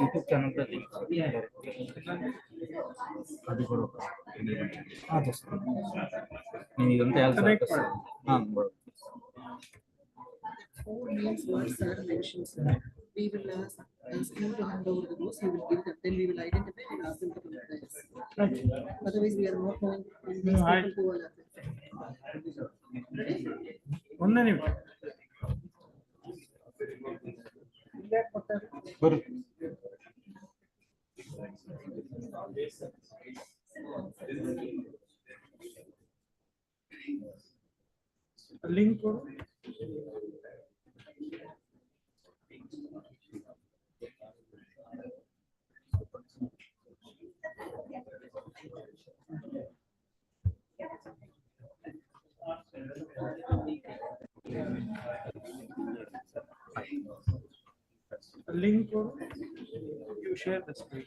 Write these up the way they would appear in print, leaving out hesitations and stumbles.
YouTube channel link అది కూడా ఒక చేస్తాను నేను ఇదంతా Four names what sir mentioned, sir. We will ask him to hand over the notes. He will give them. Then we will identify and ask them to come to us. Otherwise, we are not knowing these people who are ready. ಬರು link ಕೊಡು link or you share the screen.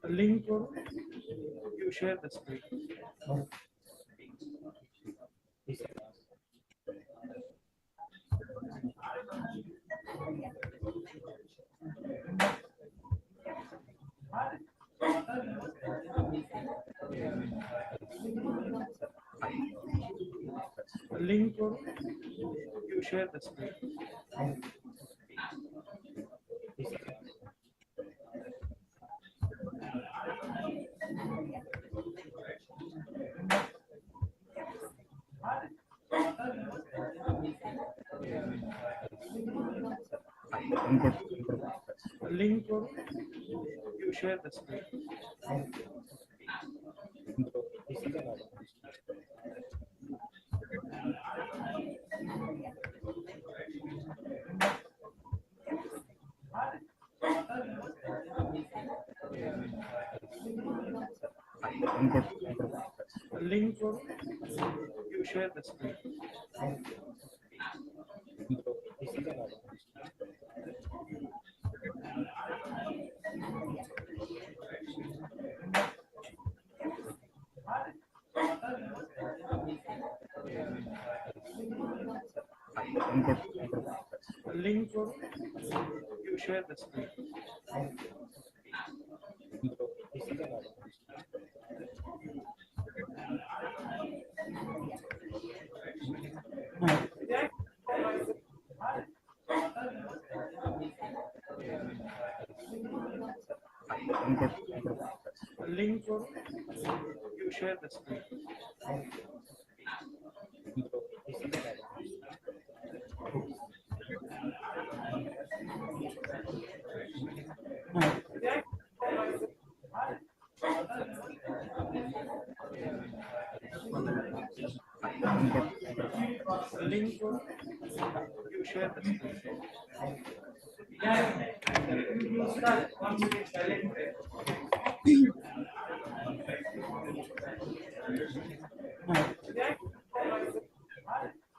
Link or you share the screen. Link or you share the screen. Link or you share the screen. Link or you share the screen. Link or you share the screen. Link or you share the screen. Link or you share the screen.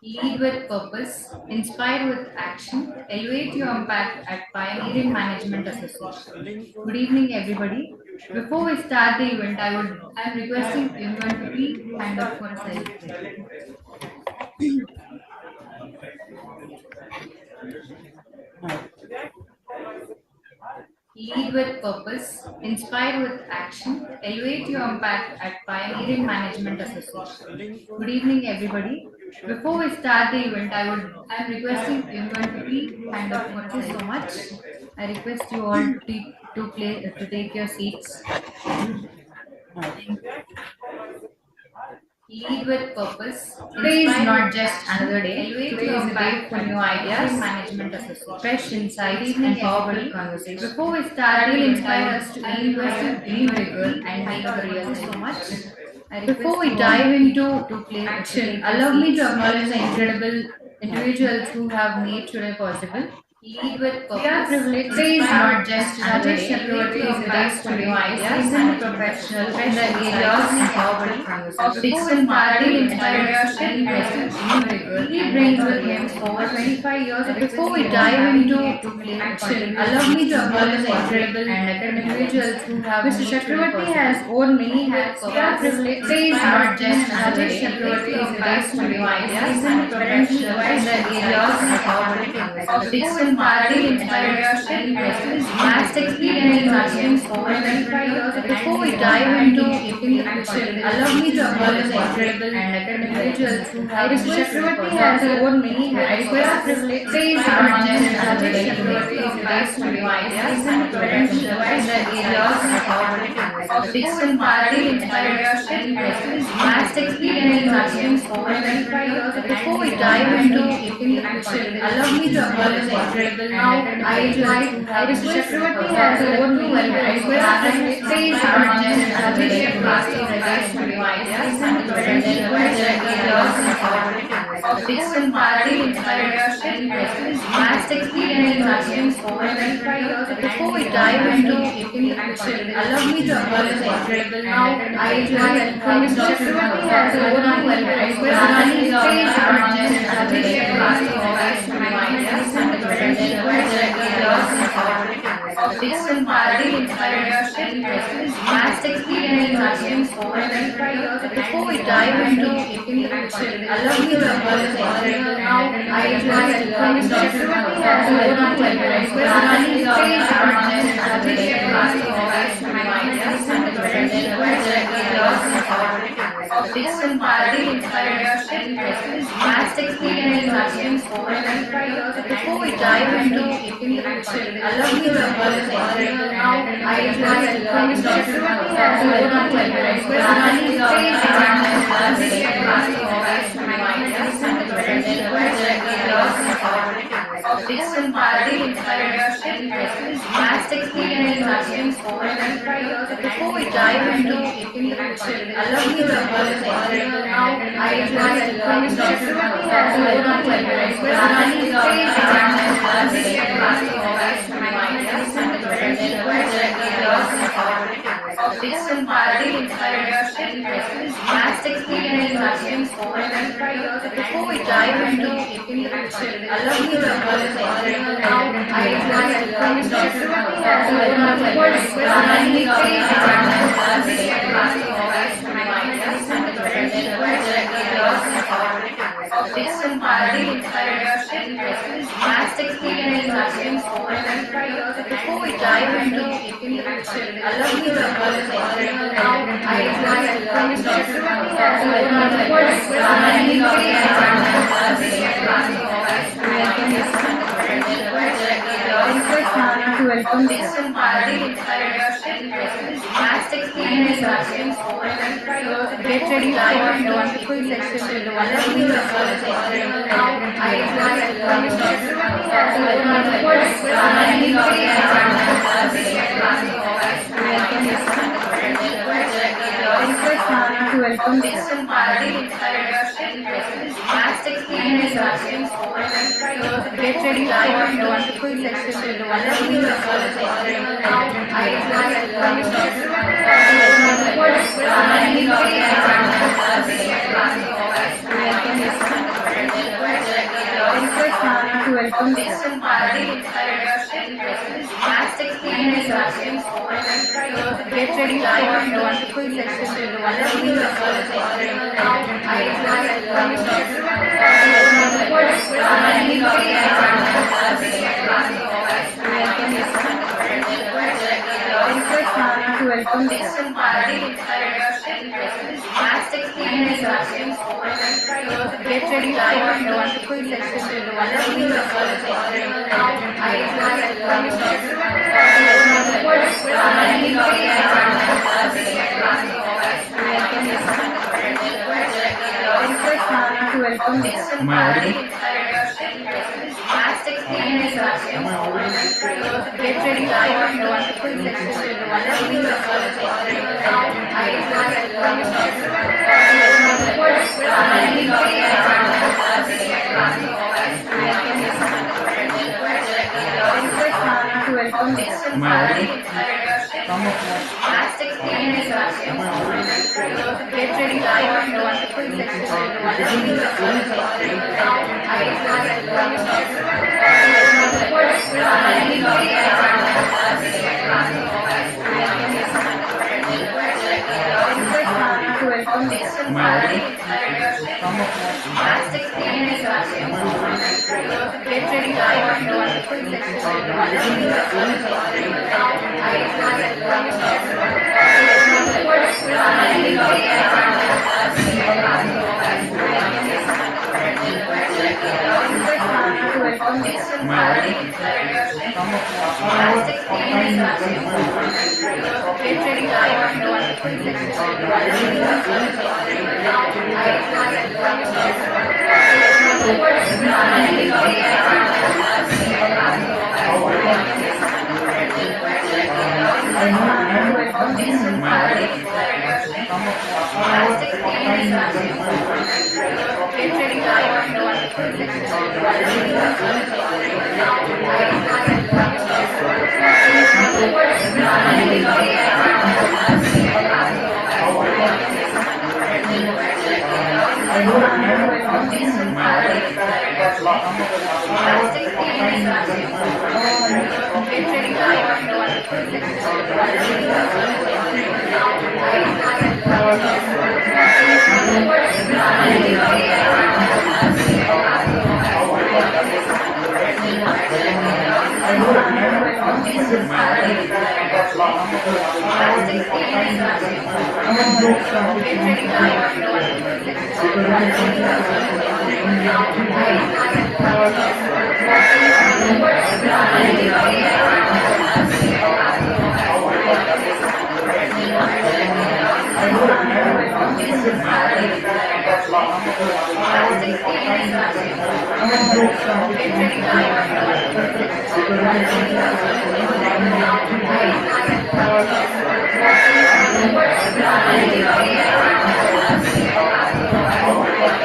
Lead with purpose, inspire with action, elevate your impact at Pioneering Management Association. Good evening, everybody. Before we start the event, I'm requesting everyone to please stand up for a silent prayer. Lead with purpose, inspire with action, elevate your impact at Pioneering Management Association. Good evening, everybody. Before we start the event, I'm requesting everyone to please stand up for us so much. I request you all to take your seats. Lead with purpose. Today is not just another day. Today is a day for new ideas, management association, fresh insights, and powerful conversations. Before we start, that will inspire us to aim bigger and make a real so much. Before we dive into action, allow me to acknowledge the incredible individuals who have made today possible. Lead with purpose. We are privileged to not just Rajesh Chakravarti is with us today. Is a professional in the areas of digital marketing, entrepreneurship, business, and he brings with him over 25 years of before we dive into action. Allow me to acknowledge the incredible and academic individuals who have Mr. Chakravarti has worn many hats. We are privileged to not just Rajesh Chakravarti is with us today. Is a professional in the areas of digital marketing, entrepreneurship, business, vast experience in marketing over 25 years. Before we dive into action, allow me to acknowledge the incredible and academic individuals who have Mr. Chakravarti has worn many hats. I request the privilege not just Rajesh Chakravarti is with us today. Is a professional in the areas of digital marketing, entrepreneurship, business, vast experience in marketing over 25 years. Before we dive into action, allow me to acknowledge the incredible now. I Mr. Chakravarti has worn many hats. I request the privilege not just Rajesh Chakravarti is with us today. Is a professional in the areas of digital marketing, entrepreneurship, business, vast experience in marketing over 25 years. Before we dive into action, allow me to acknowledge the incredible now. Mr. Chakravarti has worn many hats. I request the privilege not just Rajesh Chakravarti is with us today. Is a professional in the areas of digital marketing, entrepreneurship, business, vast experience in marketing over 25 years. Before we dive into action, allow me to acknowledge the incredible now. Mr. Chakravarti has worn many hats. I request the privilege not just Rajesh Chakravarti is with us today. Is a professional in the areas of digital marketing, entrepreneurship, business, vast experience in marketing over 25 years. Before we dive into action, allow me to acknowledge the incredible now. Mr. Chakravarti has worn many hats. I request the privilege not just Rajesh Chakravarti is with us today. Is a professional in the areas of digital marketing, entrepreneurship, business, vast experience in marketing over 25 years. Before we dive into action, allow me to acknowledge the incredible now. Mr. Chakravarti has worn many hats. I request the privilege not just Rajesh Chakravarti is with us today. Is a professional in the areas of digital marketing, entrepreneurship, business, vast experience in marketing over 25 years. Before we dive into action, allow me to acknowledge the incredible now. Mr. Chakravarti has worn many hats. I request the privilege not just Rajesh Chakravarti is with us today. Is a professional in the areas of digital marketing, entrepreneurship, business, vast experience in marketing over 25 years. Before we dive into action, allow me to acknowledge the incredible now. Mr. Chakravarti has worn many hats. I request the privilege not just Rajesh Chakravarti is with us today. Is a professional in the areas to welcome digital marketing, entrepreneurship, business, vast experience in marketing over 25 years. Get ready for Dive a into wonderful session. allow me to acknowledge the incredible now. Mr. Chakravarti has worn many hats. I request the privilege not just Rajesh Chakravarti is with us today. Is a professional in the areas To welcome digital marketing, entrepreneurship, business, vast experience in marketing over 25 years. Get ready for Dive a into wonderful session. allow me to acknowledge the incredible now. Mr. Chakravarti has worn many hats. I request the privilege not just Rajesh Chakravarti is with us today. Is a professional in the areas To welcome digital marketing, entrepreneurship, business, vast experience in marketing over 25 years. Get ready for Dive a into wonderful session. allow me to acknowledge the incredible now. Mr. Chakravarti has worn many hats. I request the privilege not just Rajesh Chakravarti is with us today. Is a professional in the areas To welcome digital marketing, entrepreneurship, business, vast experience in marketing over 25 years. Get ready for Dive a into wonderful session. allow me to acknowledge the incredible now. Mr. Chakravarti has worn many hats. I request the privilege not just Rajesh Chakravarti is with us today. Is a professional in the areas To welcome digital marketing, entrepreneurship, business, vast experience in marketing over 25 years. Get ready for Dive a into wonderful session. allow me to acknowledge the incredible now. Mr. Chakravarti has worn many hats. I request the privilege not just Rajesh Chakravarti is with us today. Is a professional in the welcome guests and parents. Plastic cleanliness action. Get ready for a wonderful to welcome guests and parents. Plastic cleanliness action. Get ready for a wonderful to welcome guests and parents. Plastic cleanliness action. Get ready for a wonderful Plastic cleanliness action. Get ready Plastic cleanliness action. Get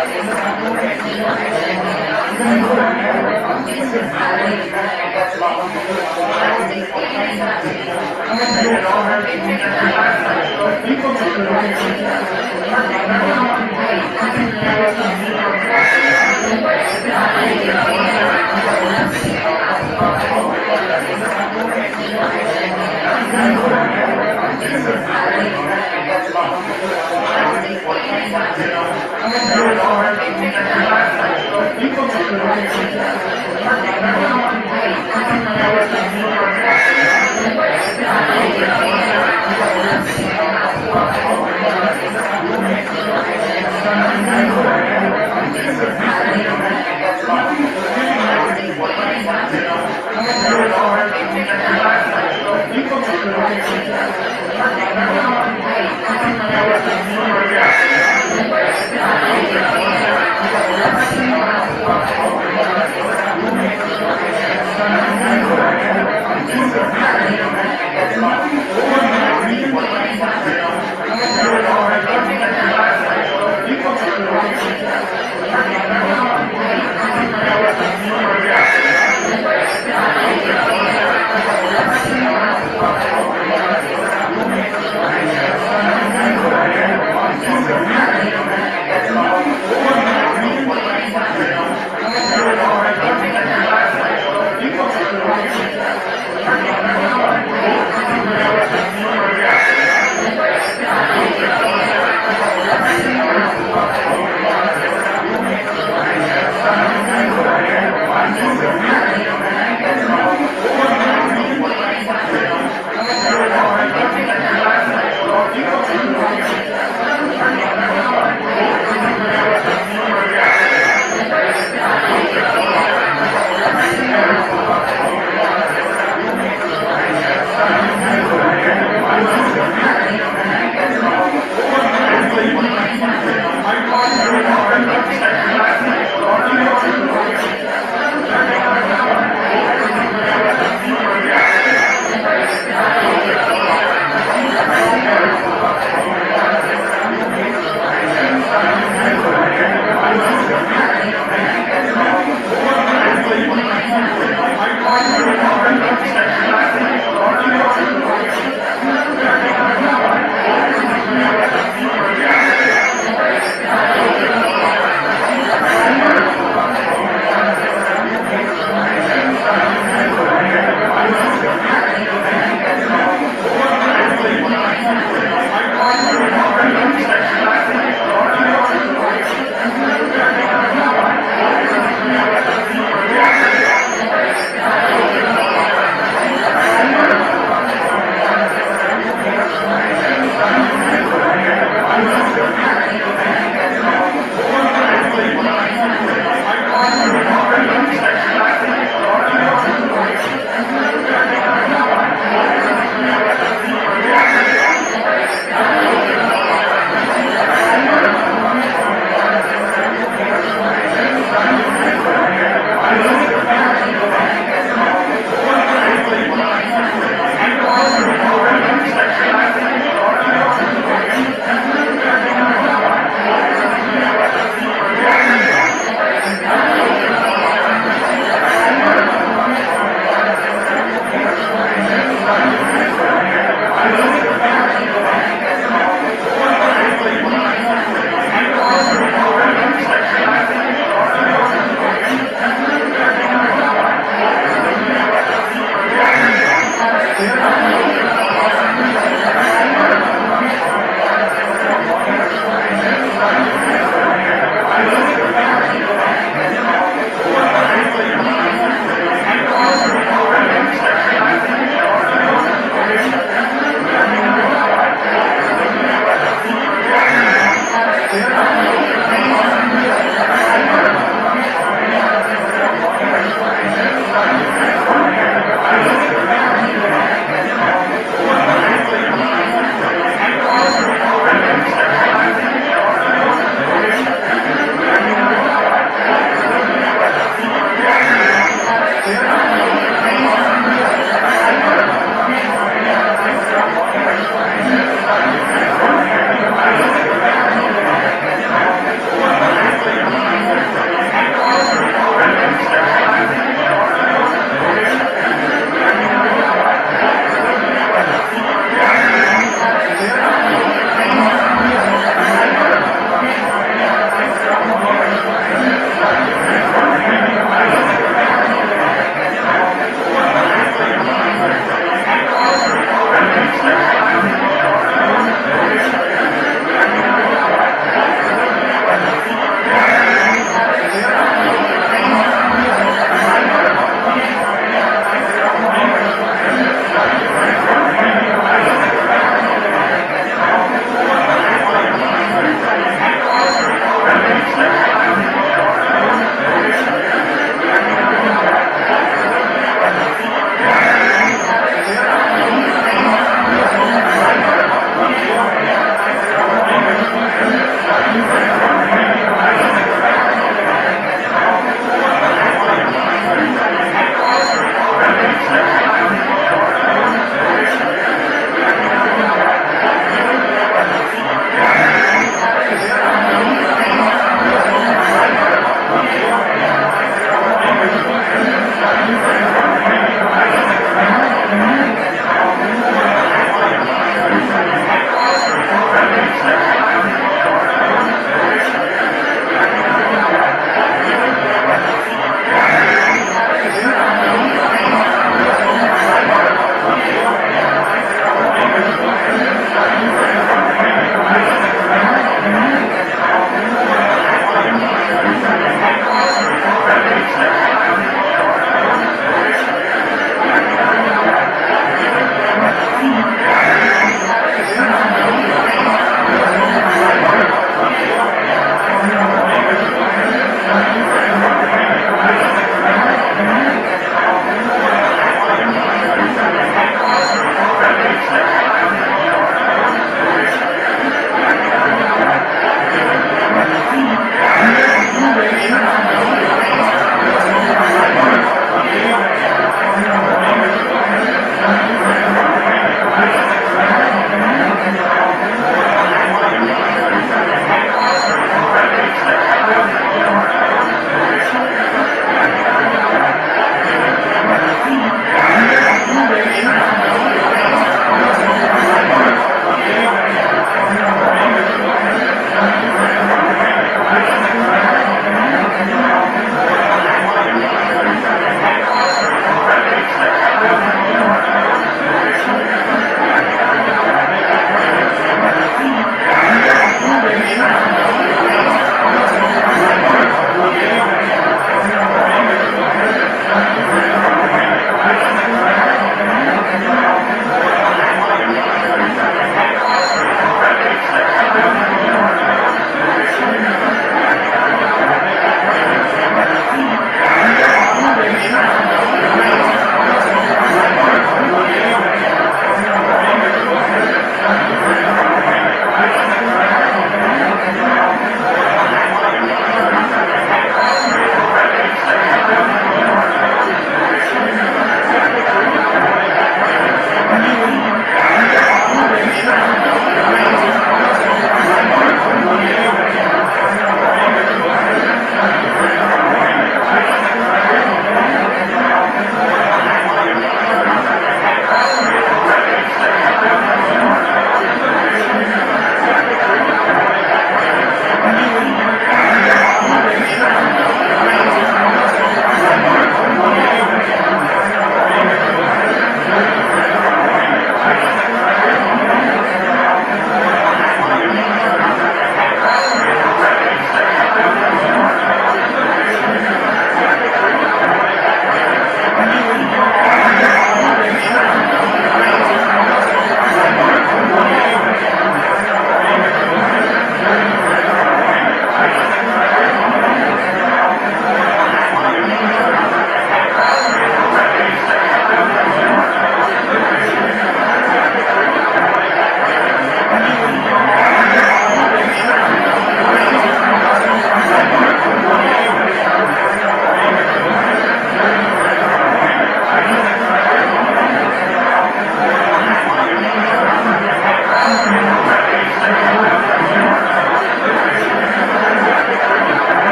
Plastic cleanliness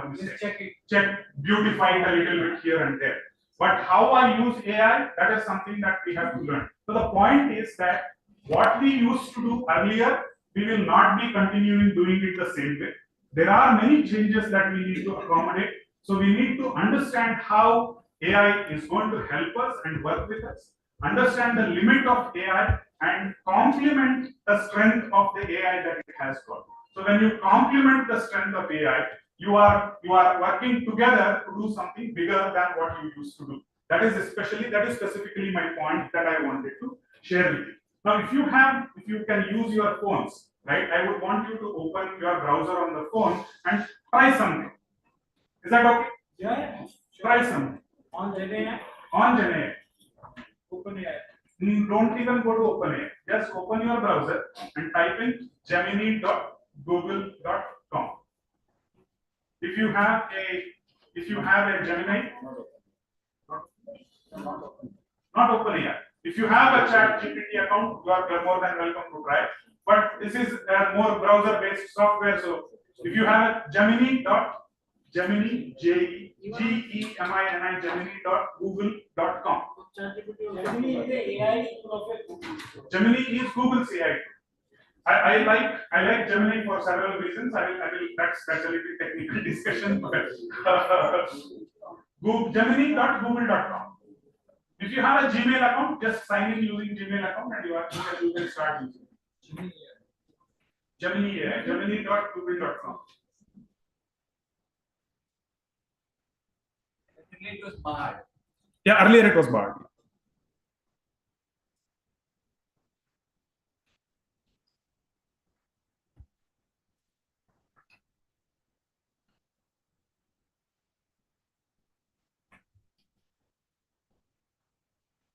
a mistake. Check, beautify it a little bit here and there. But how I use AI, that is something that we have to learn. So the point is that what we used to do earlier, we will not be continuing doing it the same way. There are many changes that we need to accommodate. So we need to understand how AI is going to help us and work with us, understand the limit of AI and complement the strength of the AI that it has got. So when you complement the strength of AI, you are working together to do something bigger than what you used to do. That is specifically my point that I wanted to share with you. Now, if you can use your phones, right? I would want you to open your browser on the phone and try something. Is that okay? Yeah. Try something. On GenAI. On GenAI. OpenAI. Don't even go to OpenAI. Just open your browser and type in gemini.google.com. If you have a Gemini, not OpenAI. If you have a ChatGPT account, you are more than welcome to try. But this is a more browser-based software. So if you have a Gemini, Gemini, Gemini.google.com. Gemini is the AI of Google. Gemini is Google's AI. I like Gemini for several reasons. I will that's a little technical discussion. Gemini.google.com. If you have a Gmail account, just sign in using Gmail account and you can start using it. Gemini AI. Gemini.google.com. It was Bard. Yeah, earlier it was Bard.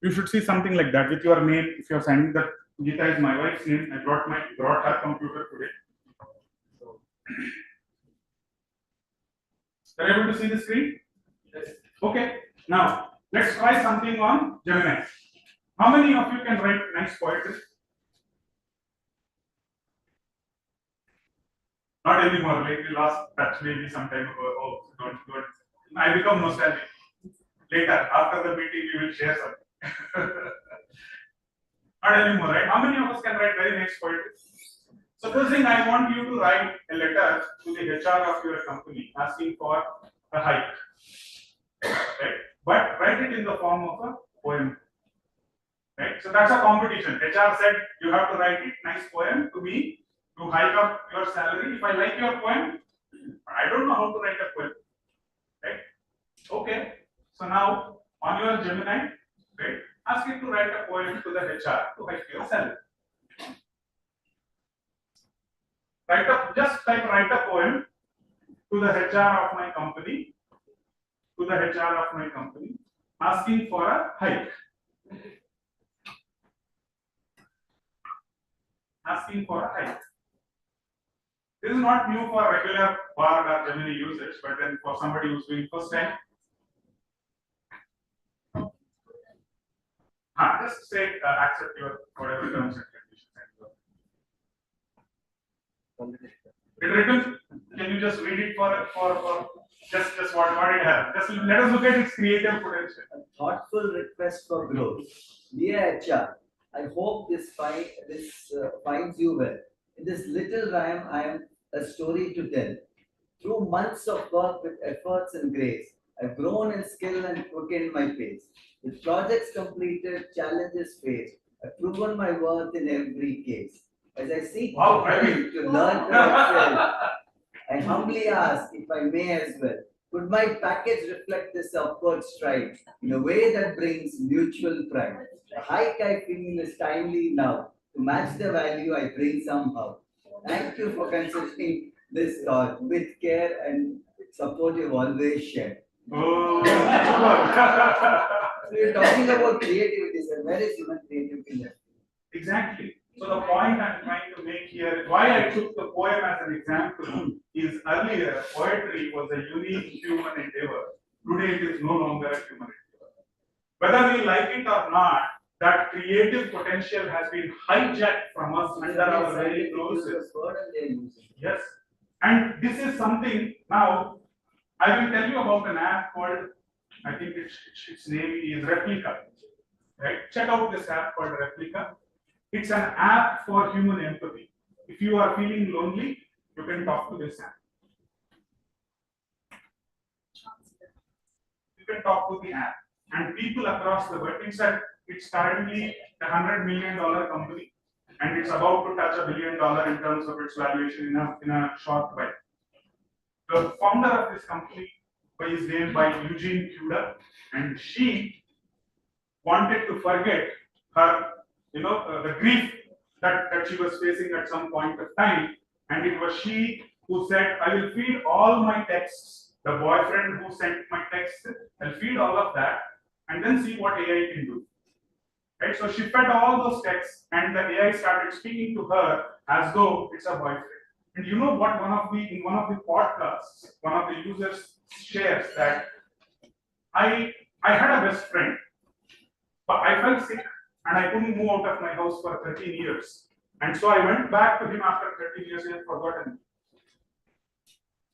You should see something like that with your name. If you are signing that Geeta is my wife's name, I brought her computer today. So, are you able to see the screen? Yes. Okay. Now let's try something on Gemini. How many of you can write nice poetry? Not anymore. Like we lost touch maybe some time ago. Oh, don't. I become nostalgic. Later, after the meeting, we will share something. Not anymore, right? How many of us can write very nice poetry? Supposing I want you to write a letter to the HR of your company asking for a hike, right? But write it in the form of a poem, right? So that's a competition. HR said you have to write it nice poem to me to hike up your salary. If I like your poem, I don't know how to write a poem, right? Okay. So now on your Gemini, right? Ask it to write a poem to the HR to hike your salary. Write a poem to the HR of my company, asking for a hike. Asking for a hike. This is not new for regular Bard or Gemini users, but then for somebody who's doing first time, just say accept your whatever terms and conditions. It written. Can you just read it for just what it has? Just let us look at its creative potential. A thoughtful request for growth. Dear HR, I hope this finds you well. In this little rhyme, I am a story to tell. Through months of work with efforts and grace, I've grown in skill and quickened my pace. With projects completed, challenges faced, I've proven my worth in every case. As I seek to learn to excel, I humbly ask if I may as well. Could my package reflect this upward stride in a way that brings mutual pride? The hike I feel is timely now to match the value I bring somehow. Thank you for considering this thought with care and support you've always shared. Oh, So you're talking about creativity, sir. Where is human creativity left? exactly. So the point I'm trying to make here, why I took the poem as an example, is earlier poetry was a unique human endeavor. Today it is no longer a human endeavor. Whether we like it or not, that creative potential has been hijacked from us under our very noses. Burden they're using. Yes. And this is something now, I will tell you about an app called, I think its name is Replica. Right? Check out this app called Replica. It's an app for human empathy. If you are feeling lonely, you can talk to this app. You can talk to the app. And people across the world, it's currently $100 million company, and it's about to touch $1 billion in terms of its valuation in a short while. The founder of this company is named by Eugene Kuda, and she wanted to forget her, the grief that she was facing at some point of time, and it was she who said, "I will feed all my texts. The boyfriend who sent my text, I'll feed all of that, and then see what AI can do." Right? So she fed all those texts, and the AI started speaking to her as though it's a boyfriend. And you know what? In one of the podcasts, one of the users shares that I had a best friend, but I felt sick and I couldn't move out of my house for 13 years. And so I went back to him after 13 years and had forgotten me.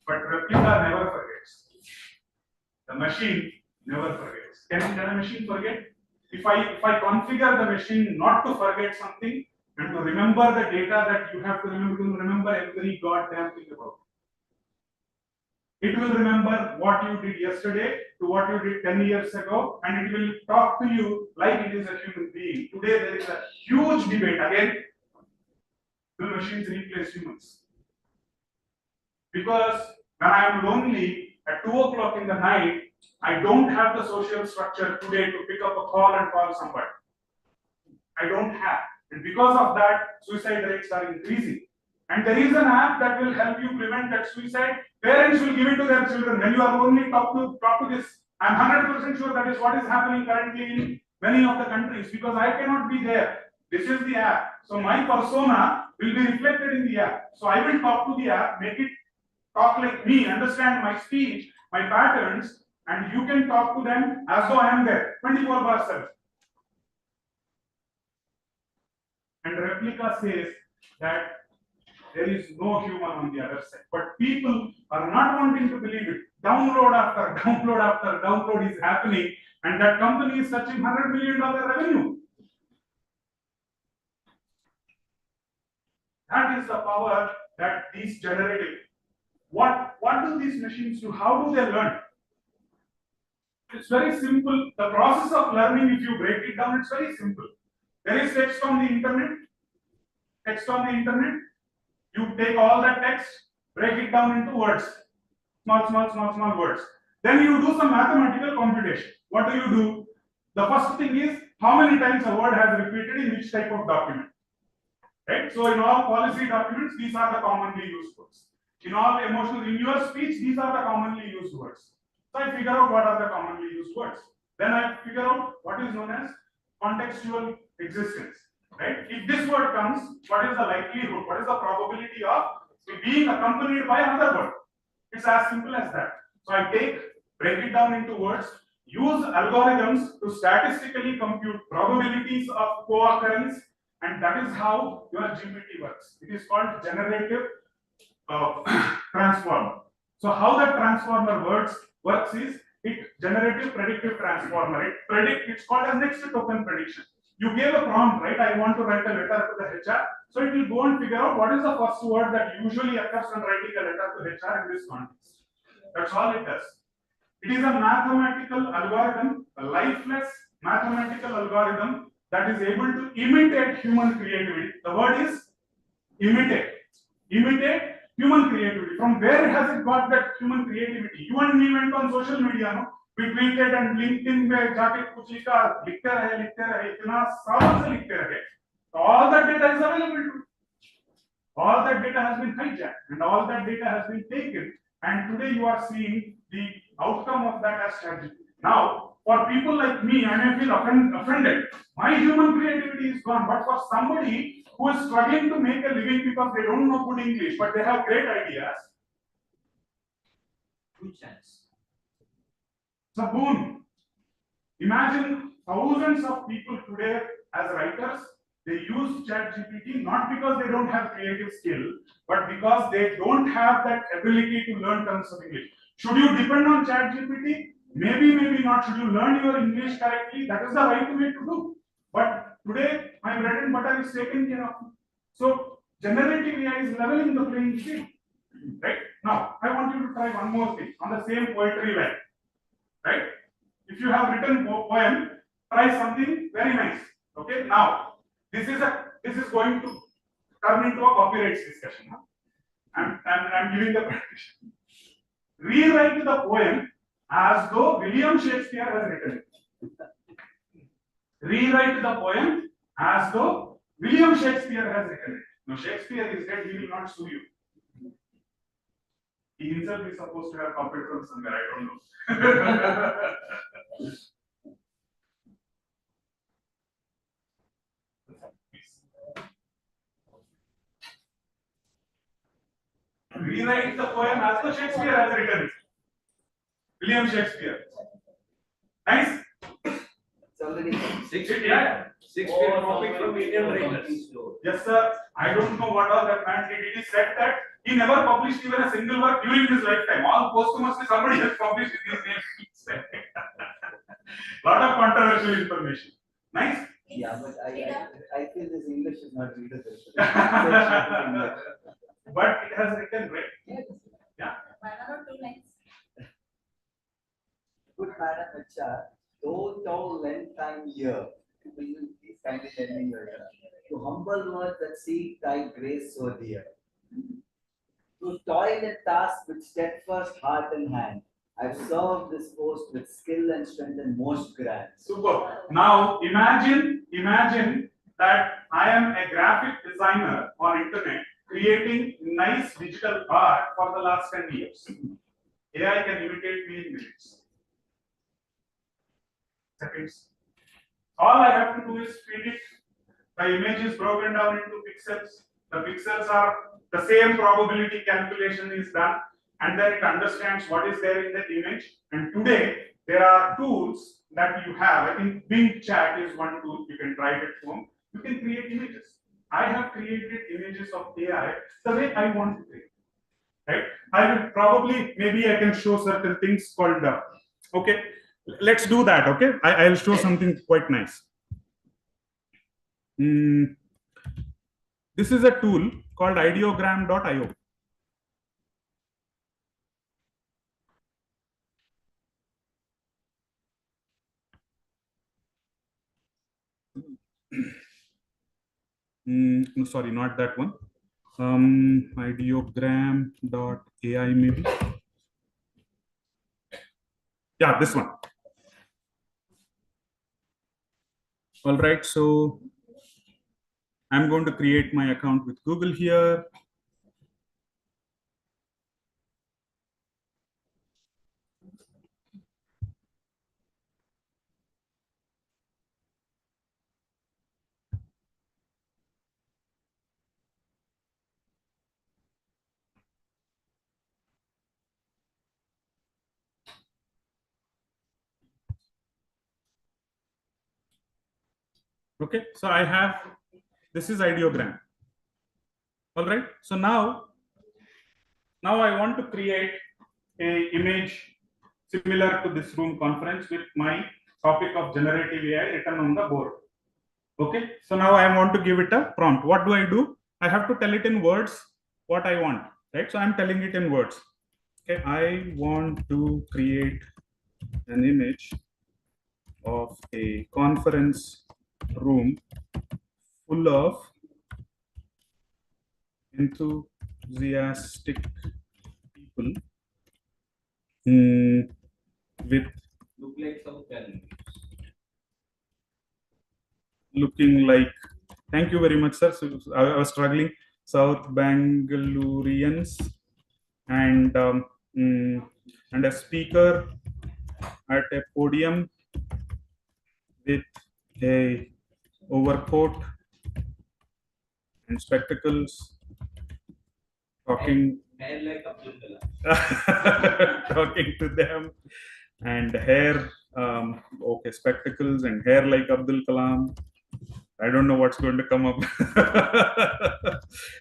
But Replica never forgets. The machine never forgets. Can a machine forget? If I configure the machine not to forget something and to remember the data that you have to remember every goddamn thing about it. It will remember what you did yesterday to what you did 10 years ago, and it will talk to you like it is a human being. Today there is a huge debate again. Will machines replace humans? Because when I am lonely at 2 o'clock in the night, I don't have the social structure today to pick up a call and call somebody. I don't have. And because of that, suicide rates are increasing. And there is an app that will help you prevent that suicide. Parents will give it to their children. When you are lonely, talk to this. I'm 100% sure that is what is happening currently in many of the countries, because I cannot be there. This is the app. So my persona will be reflected in the app. So I will talk to the app, make it talk like me, understand my speech, my patterns, and you can talk to them as though I am there 24/7. And Replica says that there is no human on the other side. But people are not wanting to believe it. Download after download after download is happening, and that company is touching $100 million revenue. That is the power that these generative. What do these machines do? How do they learn? It's very simple. The process of learning, if you break it down, it's very simple. There is text on the internet. Text on the internet. You take all that text, break it down into words. Small words. Then you do some mathematical computation. What do? The first thing is how many times a word has repeated in which type of document. Right? So in all policy documents, these are the commonly used words. In all in your speech, these are the commonly used words. So I figure out what are the commonly used words. Then I figure out what is known as contextual existence. Right? If this word comes, what is the likelihood? What is the probability of being accompanied by another word? It's as simple as that. So I break it down into words, use algorithms to statistically compute probabilities of co-occurrence, and that is how your GPT works. It is called generative transformer. So how that transformer works is it generative predictive transformer. It's called as next token prediction. You gave a prompt, right? I want to write a letter to the HR. So it will go and figure out what is the first word that usually occurs when writing a letter to HR in this context. That's all it does. It is a mathematical algorithm, a lifeless mathematical algorithm that is able to imitate human creativity. The word is imitate. Imitate human creativity. From where has it got that human creativity? You and me went on social media, no? We tweeted and LinkedIn में जाके कुछ लिखा, लिखते रहे, इतना सालों से लिखते रहे. All that data is available to you. All that data has been hijacked and all that data has been taken. And today you are seeing the outcome of that as tragedy. Now, for people like me, I may feel offended. My human creativity is gone. But for somebody who is struggling to make a living because they don't know good English, but they have great ideas, good chance. It's a boon. Imagine thousands of people today as writers, They use ChatGPT not because they don't have creative skill, but because they don't have that ability to learn terms of English. Should you depend on ChatGPT? Maybe, maybe not. Should you learn your English correctly? That is the right way to do. But today, my bread and butter is taken care of. So, generative AI is leveling the playing field. Right? Now, I want you to try one more thing on the same poetry line. Right? If you have written poem, try something very nice. Okay? Now, this is going to turn into a copyright discussion. I'm giving the practice. Rewrite the poem as though William Shakespeare has written it. Rewrite the poem as though William Shakespeare has written it. Now Shakespeare is dead, he will not sue you. He himself is supposed to have copied from somewhere, I don't know. Rewrite the poem as though Shakespeare has written it. William Shakespeare. Nice? It's already Yeah. Shakespeare copied from Indian writers. Yes, sir. I don't know what all that man did. It is said that he never published even a single work during his lifetime. All posthumously somebody has published in his name. Lot of controversial information. Nice? Yeah, but I feel this English is not readable. But it has written, right? Yeah. Good Madam HR, though length time here, will you please kindly tell me your to humble words that seek thy grace so dear. To toil and task with steadfast heart and hand, I've served this post with skill and strength and most grand. Super. Now imagine that I am a graphic designer on internet creating nice digital art for the last 10 years. AI can imitate me in minutes. Seconds. All I have to do is feed it. The image is broken down into pixels. The pixels are the same probability calculation is done, and then it understands what is there in the image. And today there are tools that you have. I think Bing Chat is one tool. You can try it at home. You can create images. I have created images of AI the way I want to create. Right? I will probably, maybe I can show certain things called, okay, let's do that, okay? I'll show something quite nice. This is a tool called ideogram.io. No, sorry, not that one. Ideogram.ai maybe. Yeah, this one. All right, so I'm going to create my account with Google here. Okay, so I have, this is ideogram. All right, so now I want to create a image similar to this room conference with my topic of generative AI written on the board. Okay, so now I want to give it a prompt. What do? I have to tell it in words what I want, right? So I'm telling it in words. Okay, I want to create an image of a conference room full of enthusiastic people with Look like South Carolina. looking like, thank you very much, sir. So I was struggling. South Bangaloreans and a speaker at a podium with a overcoat and spectacles, talking Hair like Abdul Kalam. talking to them, and hair, okay, spectacles and hair like Abdul Kalam, I don't know what's going to come up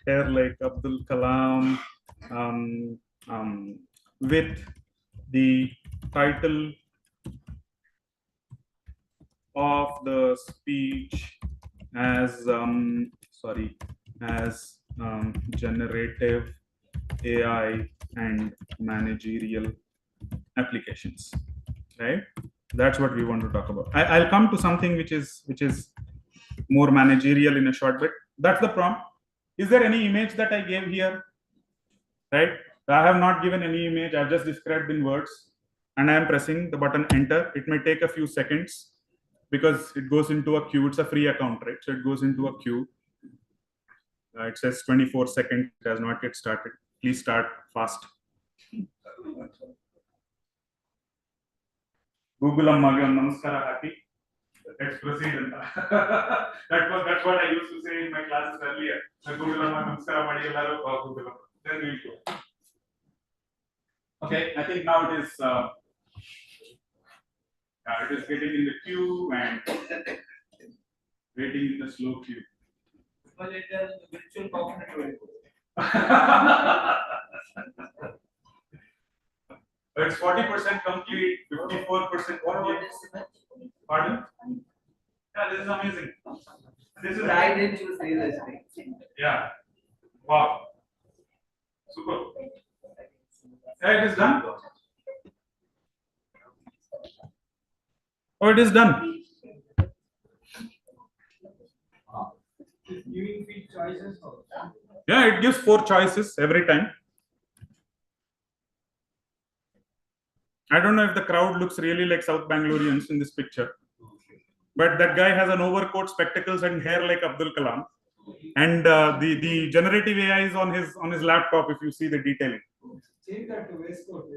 here, like Abdul Kalam, with the title of the speech as generative AI and managerial applications, right? That's what we want to talk about. I'll come to something which is more managerial in a short bit. That's the prompt. Is there any image that I gave here? Right? I have not given any image. I've just described in words, and I am pressing the button enter. It may take a few seconds because it goes into a queue. It's a free account, right? So it goes into a queue. It says 24 seconds. It has not yet started. Please start fast. Google Ammaga Namaskara Happy. Let's proceed. That's what I used to say in my classes earlier. Google Amma Namaskara Madi Ellaru Google Amma. Then we'll go. Okay, I think now it is getting in the queue and waiting in the slow queue. Virtual cognitive. It's 40% complete, 54% complete. Pardon? Yeah, this is amazing. This is I didn't choose realistic. yeah. Wow. Super. Yeah, it is done. Oh, it is done. Giving free choices also. Yeah, it gives 4 choices every time. I don't know if the crowd looks really like South Bangaloreans in this picture, but that guy has an overcoat, spectacles, and hair like Abdul Kalam. And the generative AI is on his laptop. If you see the detailing. Change that to waistcoat.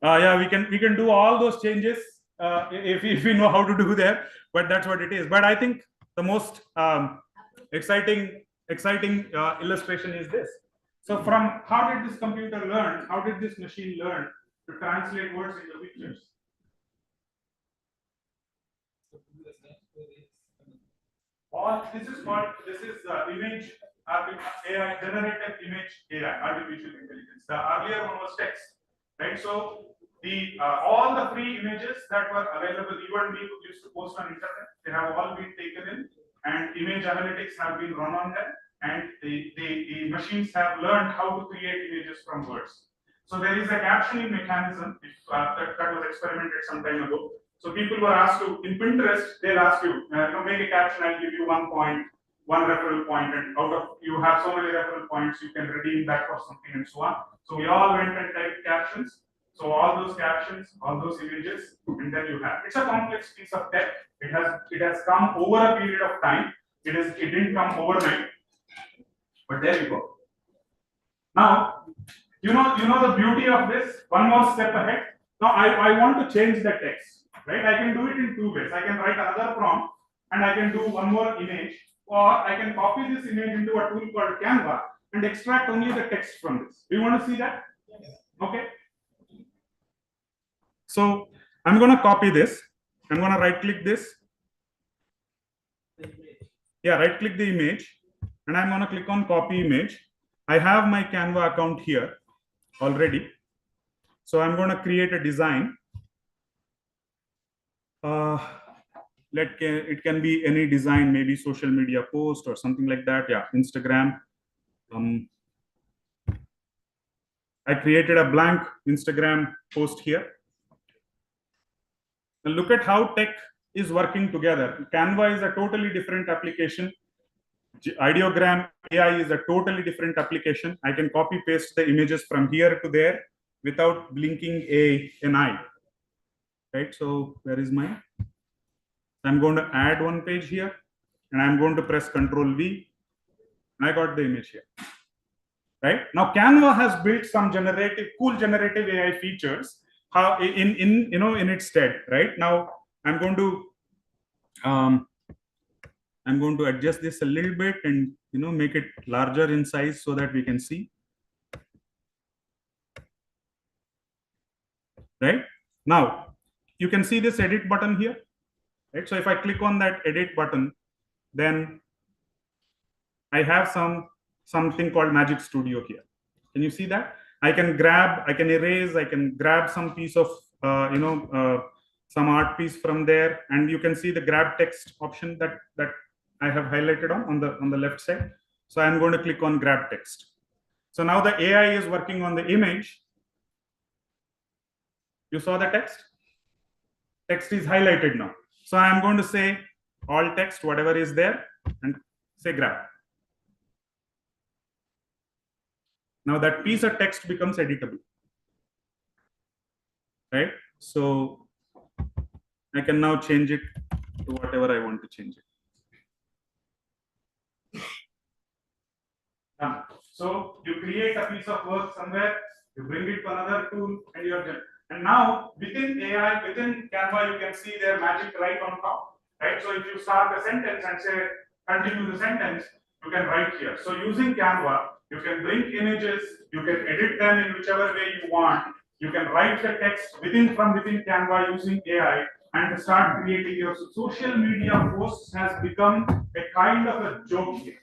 Yeah, we can do all those changes if we know how to do that. But that's what it is. But I think the most exciting illustration is this. So from how did this computer learn? How did this machine learn to translate words into pictures? This is image AI, generative image AI, artificial intelligence. The earlier one was text, right? So the all the free images that were available, even we used to post on internet, they have all been taken in, and image analytics have been run on them, and the machines have learned how to create images from words. So there is a captioning mechanism that was experimented some time ago. So people were asked to, in Pinterest, they'll ask you, make a caption, I'll give you 1 point, 1 referral point, and out of you have so many referral points, you can redeem that for something and so on. So we all went and typed captions. So all those captions, all those images, and then you have. It's a complex piece of tech. It has come over a period of time. It didn't come overnight. But there you go. Now, you know the beauty of this. One more step ahead. Now I want to change the text. Right, I can do it in 2 ways. I can write another prompt and I can do one more image, or I can copy this image into a tool called Canva and extract only the text from this. Do you want to see that? Okay. So I'm going to copy this. I'm going to right click this. Yeah, right click the image and I'm going to click on copy image. I have my Canva account here already. So I'm going to create a design. It can be any design, maybe social media post or something like that. Yeah, Instagram. I created a blank Instagram post here. And look at how tech is working together. Canva is a totally different application. Ideogram AI is a totally different application. I can copy paste the images from here to there without blinking an eye. Right. So where is my? I'm going to add one page here and I'm going to press Ctrl V. And I got the image here. Right now, Canva has built some cool generative AI features in its stead. Right now, I'm going to adjust this a little bit and make it larger in size so that we can see. Right now, you can see this edit button here. Right, so if I click on that edit button, then I have something called Magic Studio here. Can you see that? I can grab, I can erase, I can grab some piece of, some art piece from there, and you can see the grab text option that I have highlighted on the left side. So I'm going to click on grab text. So now the AI is working on the image. You saw the text? Text is highlighted now. So I'm going to say all text, whatever is there, and say grab. Now that piece of text becomes editable, right? So I can now change it to whatever I want to change it. So you create a piece of work somewhere, you bring it to another tool, and you're done. And now within AI, within Canva, you can see their magic right on top, right? So if you start a sentence and say continue the sentence, you can write here. So using Canva, you can bring images, you can edit them in whichever way you want. You can write the text from within Canva using AI and start creating your social media posts has become a kind of a joke here.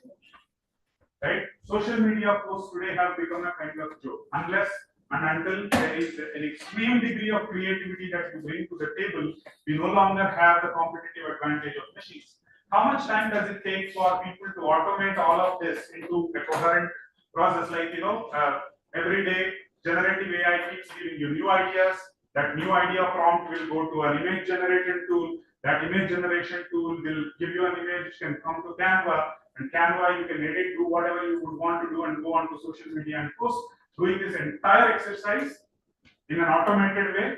Right? Social media posts today have become a kind of joke. Unless and until there is an extreme degree of creativity that you bring to the table, we no longer have the competitive advantage of machines. How much time does it take for people to automate all of this into a coherent process? Like, every day generative AI keeps giving you new ideas. That new idea prompt will go to an image generation tool. That image generation tool will give you an image which can come to Canva. And Canva, you can edit, do whatever you would want to do, and go onto social media and post. Doing this entire exercise in an automated way,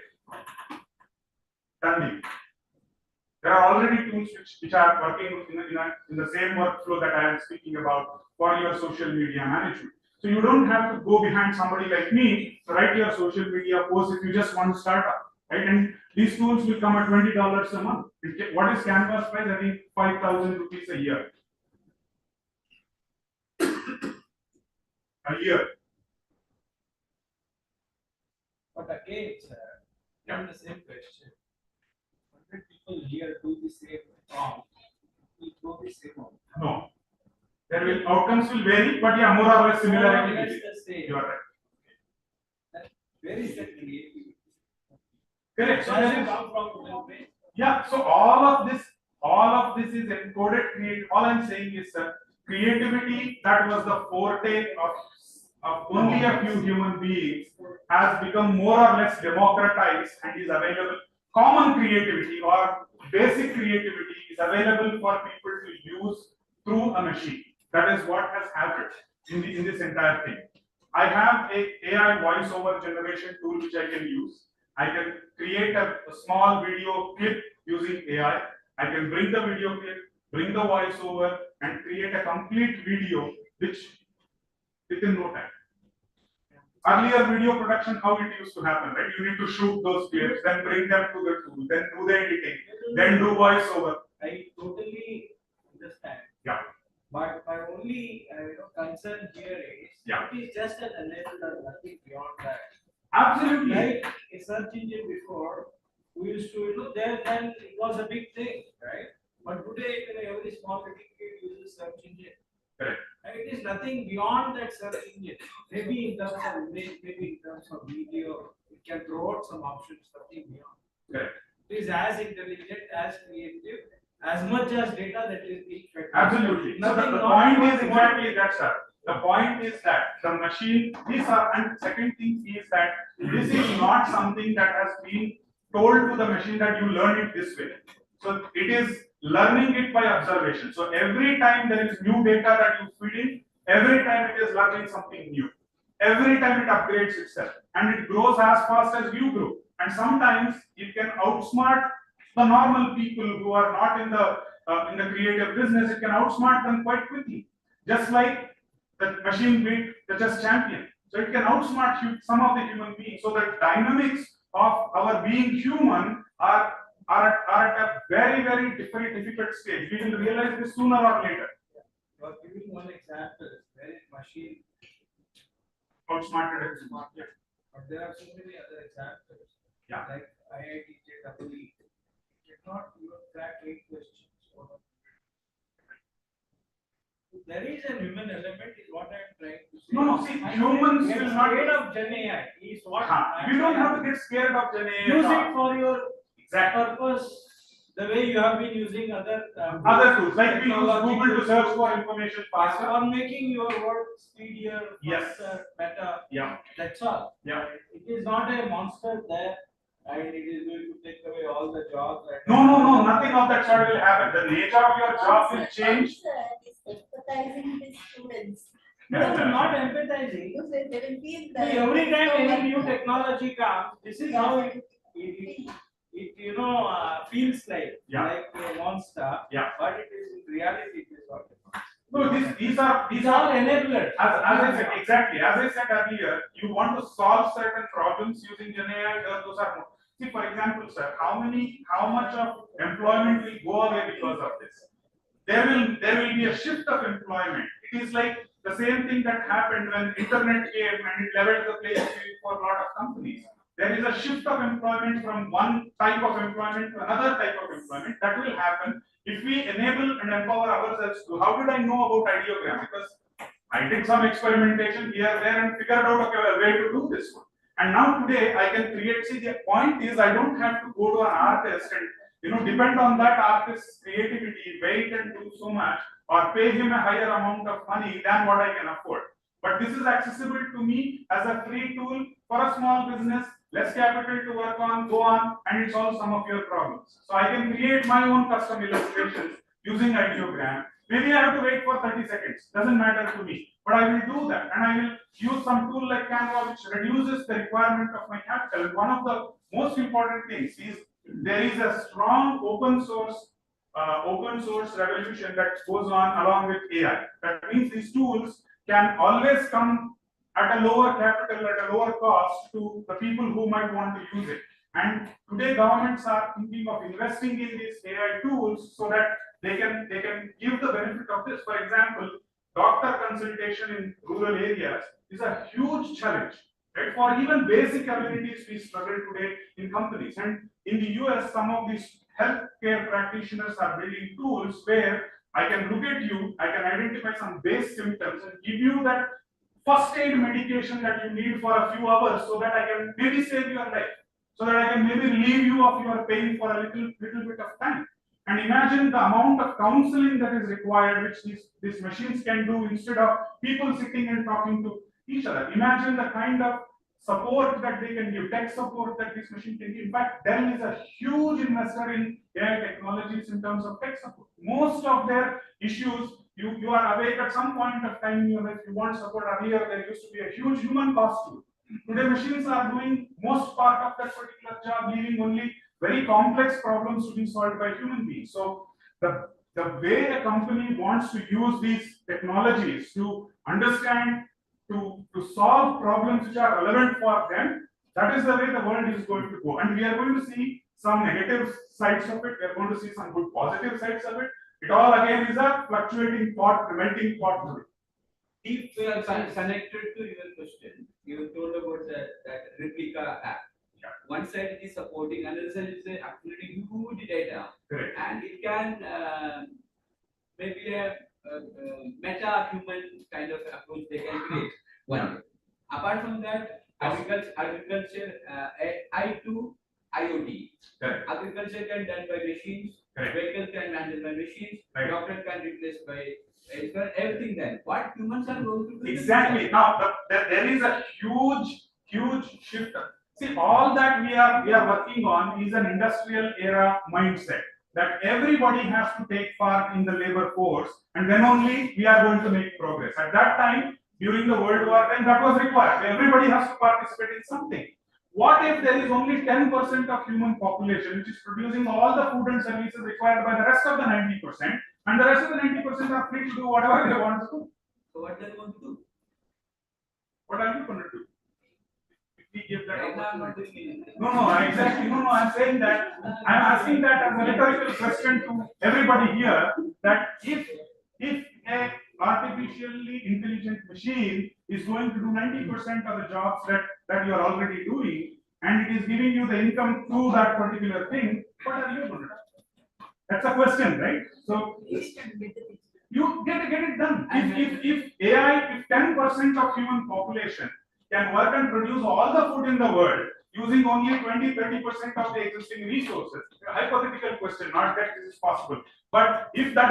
done. There are already tools which are working in the same workflow that I am speaking about for your social media management. So you don't have to go behind somebody like me to write your social media post if you just want to start up, right? And these tools will come at $20 a month. What is Canva's price? I think 5,000 rupees a year. A year. But again, sir, on the same question, 100 people here do the same prompt, we throw the same out. No. Outcomes will vary, but yeah, more or less similarity. Let's just say, You are right. where is the creativity? Correct. So Does it come from the brain? yeah, so all of this is encoded create. All I'm saying is that creativity that was the forte of only a few human beings has become more or less democratized and is available. Common creativity or basic creativity is available for people to use through a machine. That is what has happened in this entire thing. I have a AI voiceover generation tool which I can use. I can create a small video clip using AI. I can bring the video clip, bring the voiceover, and create a complete video which within no time. Earlier video production, how it used to happen, right? You need to shoot those clips, then bring them to the tool, then do the editing, then do voiceover. I totally understand. Yeah. But my only concern here is it is just an enabler, nothing beyond that. Absolutely. Like a search engine before, we used to, then it was a big thing, right? But today, every small little kid uses search engine. Correct. And it is nothing beyond that search engine. Maybe in terms of image, maybe in terms of video, it can throw out some options, nothing beyond. Correct. It is as intelligent, as creative, as much as data that is being fed. Absolutely. So the point is exactly that, sir. The point is that the machine, and second thing is that this is not something that has been told to the machine that you learn it this way. So it is learning it by observation. So every time there is new data that you feed in, every time it is learning something new. Every time it upgrades itself and it grows as fast as you grow. And sometimes it can outsmart the normal people who are not in the creative business. It can outsmart them quite quickly. Just like the machine beat the chess champion. So it can outsmart some of the human beings. So the dynamics of our being human are at a very, very difficult stage. We will realize this sooner or later. You are giving one example where machine Outsmarted. but there are so many other examples. Yeah. Like IIT JEE did not even crack 8 questions. there is a human element is what I am trying to say. No, see, I humans get will not scared of Gen AI is what We don't have to get scared of Gen AI. use at it all. for your Exactly. purpose, the way you have been using other Other tools, like we use technology Google to tools search for information faster. or making your work speedier, Yes. faster, better. Yeah, That's all. yeah. It is not a monster there, and it is going to take away all the jobs. No, nothing of that sort will happen. The nature of your job will change. Empathizing with students. No, not empathizing. Because they will feel See, that. every time any new technology comes, this is how it feels like a monster. Yeah. But it is in reality it is not. No, these are all enablers. As I said, exactly. As I said earlier, you want to solve certain problems using Gen AI. Those are more. See, for example, sir, how much of employment will go away because of this? There will be a shift of employment. It is like the same thing that happened when internet came and it leveled the playing field for a lot of companies. There is a shift of employment from one type of employment to another type of employment. That will happen if we enable and empower ourselves to. How did I know about ideogram? Because I did some experimentation here, there, and figured out a way to do this one. And now today I can create. See, the point is I don't have to go to an artist and depend on that artist's creativity, wait and do so much, or pay him a higher amount of money than what I can afford. But this is accessible to me as a free tool for a small business, less capital to work on, go on, and it solves some of your problems. So I can create my own custom illustrations using ideogram. Maybe I have to wait for 30 seconds, doesn't matter to me, but I will do that, and I will use some tool like Canva which reduces the requirement of my capital. One of the most important things is there is a strong open source revolution that goes on along with AI. That means these tools can always come at a lower capital, at a lower cost to the people who might want to use it. And today governments are thinking of investing in these AI tools so that they can give the benefit of this. For example, doctor consultation in rural areas is a huge challenge. Right? For even basic amenities, we struggle today in companies. And in the US, some of these healthcare practitioners are building tools where I can look at you, I can identify some base symptoms and give you that first aid medication that you need for a few hours so that I can maybe save your life, so that I can maybe relieve you of your pain for a little bit of time. And imagine the amount of counseling that is required, which these machines can do instead of people sitting and talking to each other. Imagine the kind of support that they can give, tech support that this machine can give. In fact, Dell is a huge investor in AI technologies in terms of tech support. Most of their issues, you are awake at some point of time in your life, you want support. Earlier, there used to be a huge human cost to it. Today, machines are doing most part of that particular job, leaving only very complex problems to be solved by human beings. So the way a company wants to use these technologies to understand, to solve problems which are relevant for them, that is the way the world is going to go. And we are going to see some negative sides of it, we are going to see some good positive sides of it. It all again is a fluctuating pot, a melting pot to it. If connected to your question, you told about that replica app. Yeah. One side it is supporting, another side is accumulating huge data. Correct. And it can maybe a meta human kind of approach they can create. One. Apart from that, agriculture, I to IoT. Correct. Agriculture can done by machines. Correct. Vehicle can handle by machines. Right. Doctor can replace by everything. Then what humans are going to do? Exactly. Now there is a huge shift. See, all that we are working on is an industrial era mindset that everybody has to take part in the labor force, and then only we are going to make progress. At that time, during the World War, then that was required. Everybody has to participate in something. What if there is only 10% of human population which is producing all the food and services required by the rest of the 90%, and the rest of the 90% are free to do whatever they want to do? So what they want to do? What are you going to do? If we give that Right now, I'm not opportunity? doing anything. No, exactly. No, I'm saying that, I'm asking that as a rhetorical question to everybody here, that if a artificially intelligent machine is going to do 90% of the jobs that you are already doing, and it is giving you the income through that particular thing, what are you going to do? That's a question, right? So you You get it done. If AI, if 10% of human population can work and produce all the food in the world using only 20-30% of the existing resources, a hypothetical question, not that this is possible. But if that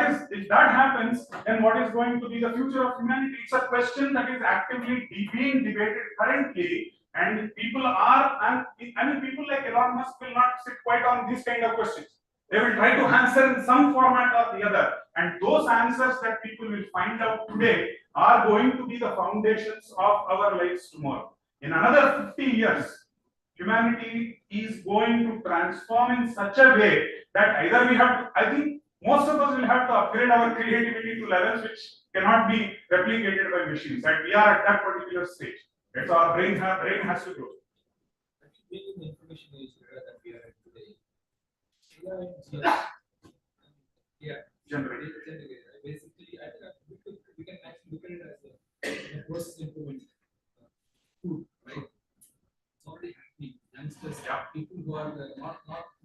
happens, then what is going to be the future of humanity? It's a question that is actively being debated currently, and people are, I mean, people like Elon Musk will not sit quiet on these kind of questions. They will try to answer in some format or the other, and those answers that people will find out today are going to be the foundations of our lives tomorrow. In another 50 years, humanity is going to transform in such a way that either we have to, I think most of us will have to upgrade our creativity to levels which cannot be replicated by machines, and we are at that particular stage. So our brain has to grow. Being the information age that we are in today, yeah, Generate. basically, I think we can actually look at it as a process improvement tool, right? It's already happening. Youngsters, people who are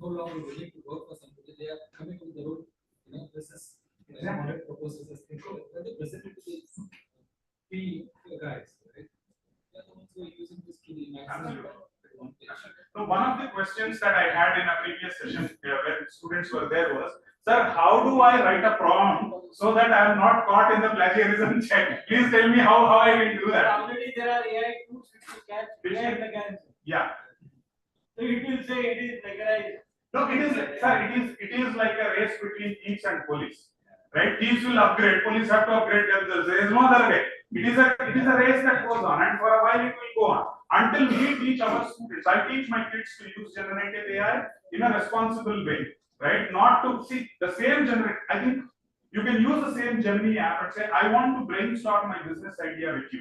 no longer willing to work for somebody, they are coming with their own, this is model proposals as things. When they present it to the guys, right? They are also using this to the maximum advantage. So one of the questions that I had in a previous session when students were there was, sir, how do I write a prompt so that I am not caught in the plagiarism check? Please tell me how I will do that. Already there are AI tools which catch AI mechanism. Yeah. So it will say it is plagiarized. No, it is, sir, it is like a race between thieves and police. Right? Thieves will upgrade, police have to upgrade themselves. There is no other way. It is a race that goes on, and for a while it will go on. Until we teach our students, I teach my kids to use generative AI in a responsible way, right? Not to see the same I think you can use the same Gemini app and say, I want to brainstorm my business idea with you.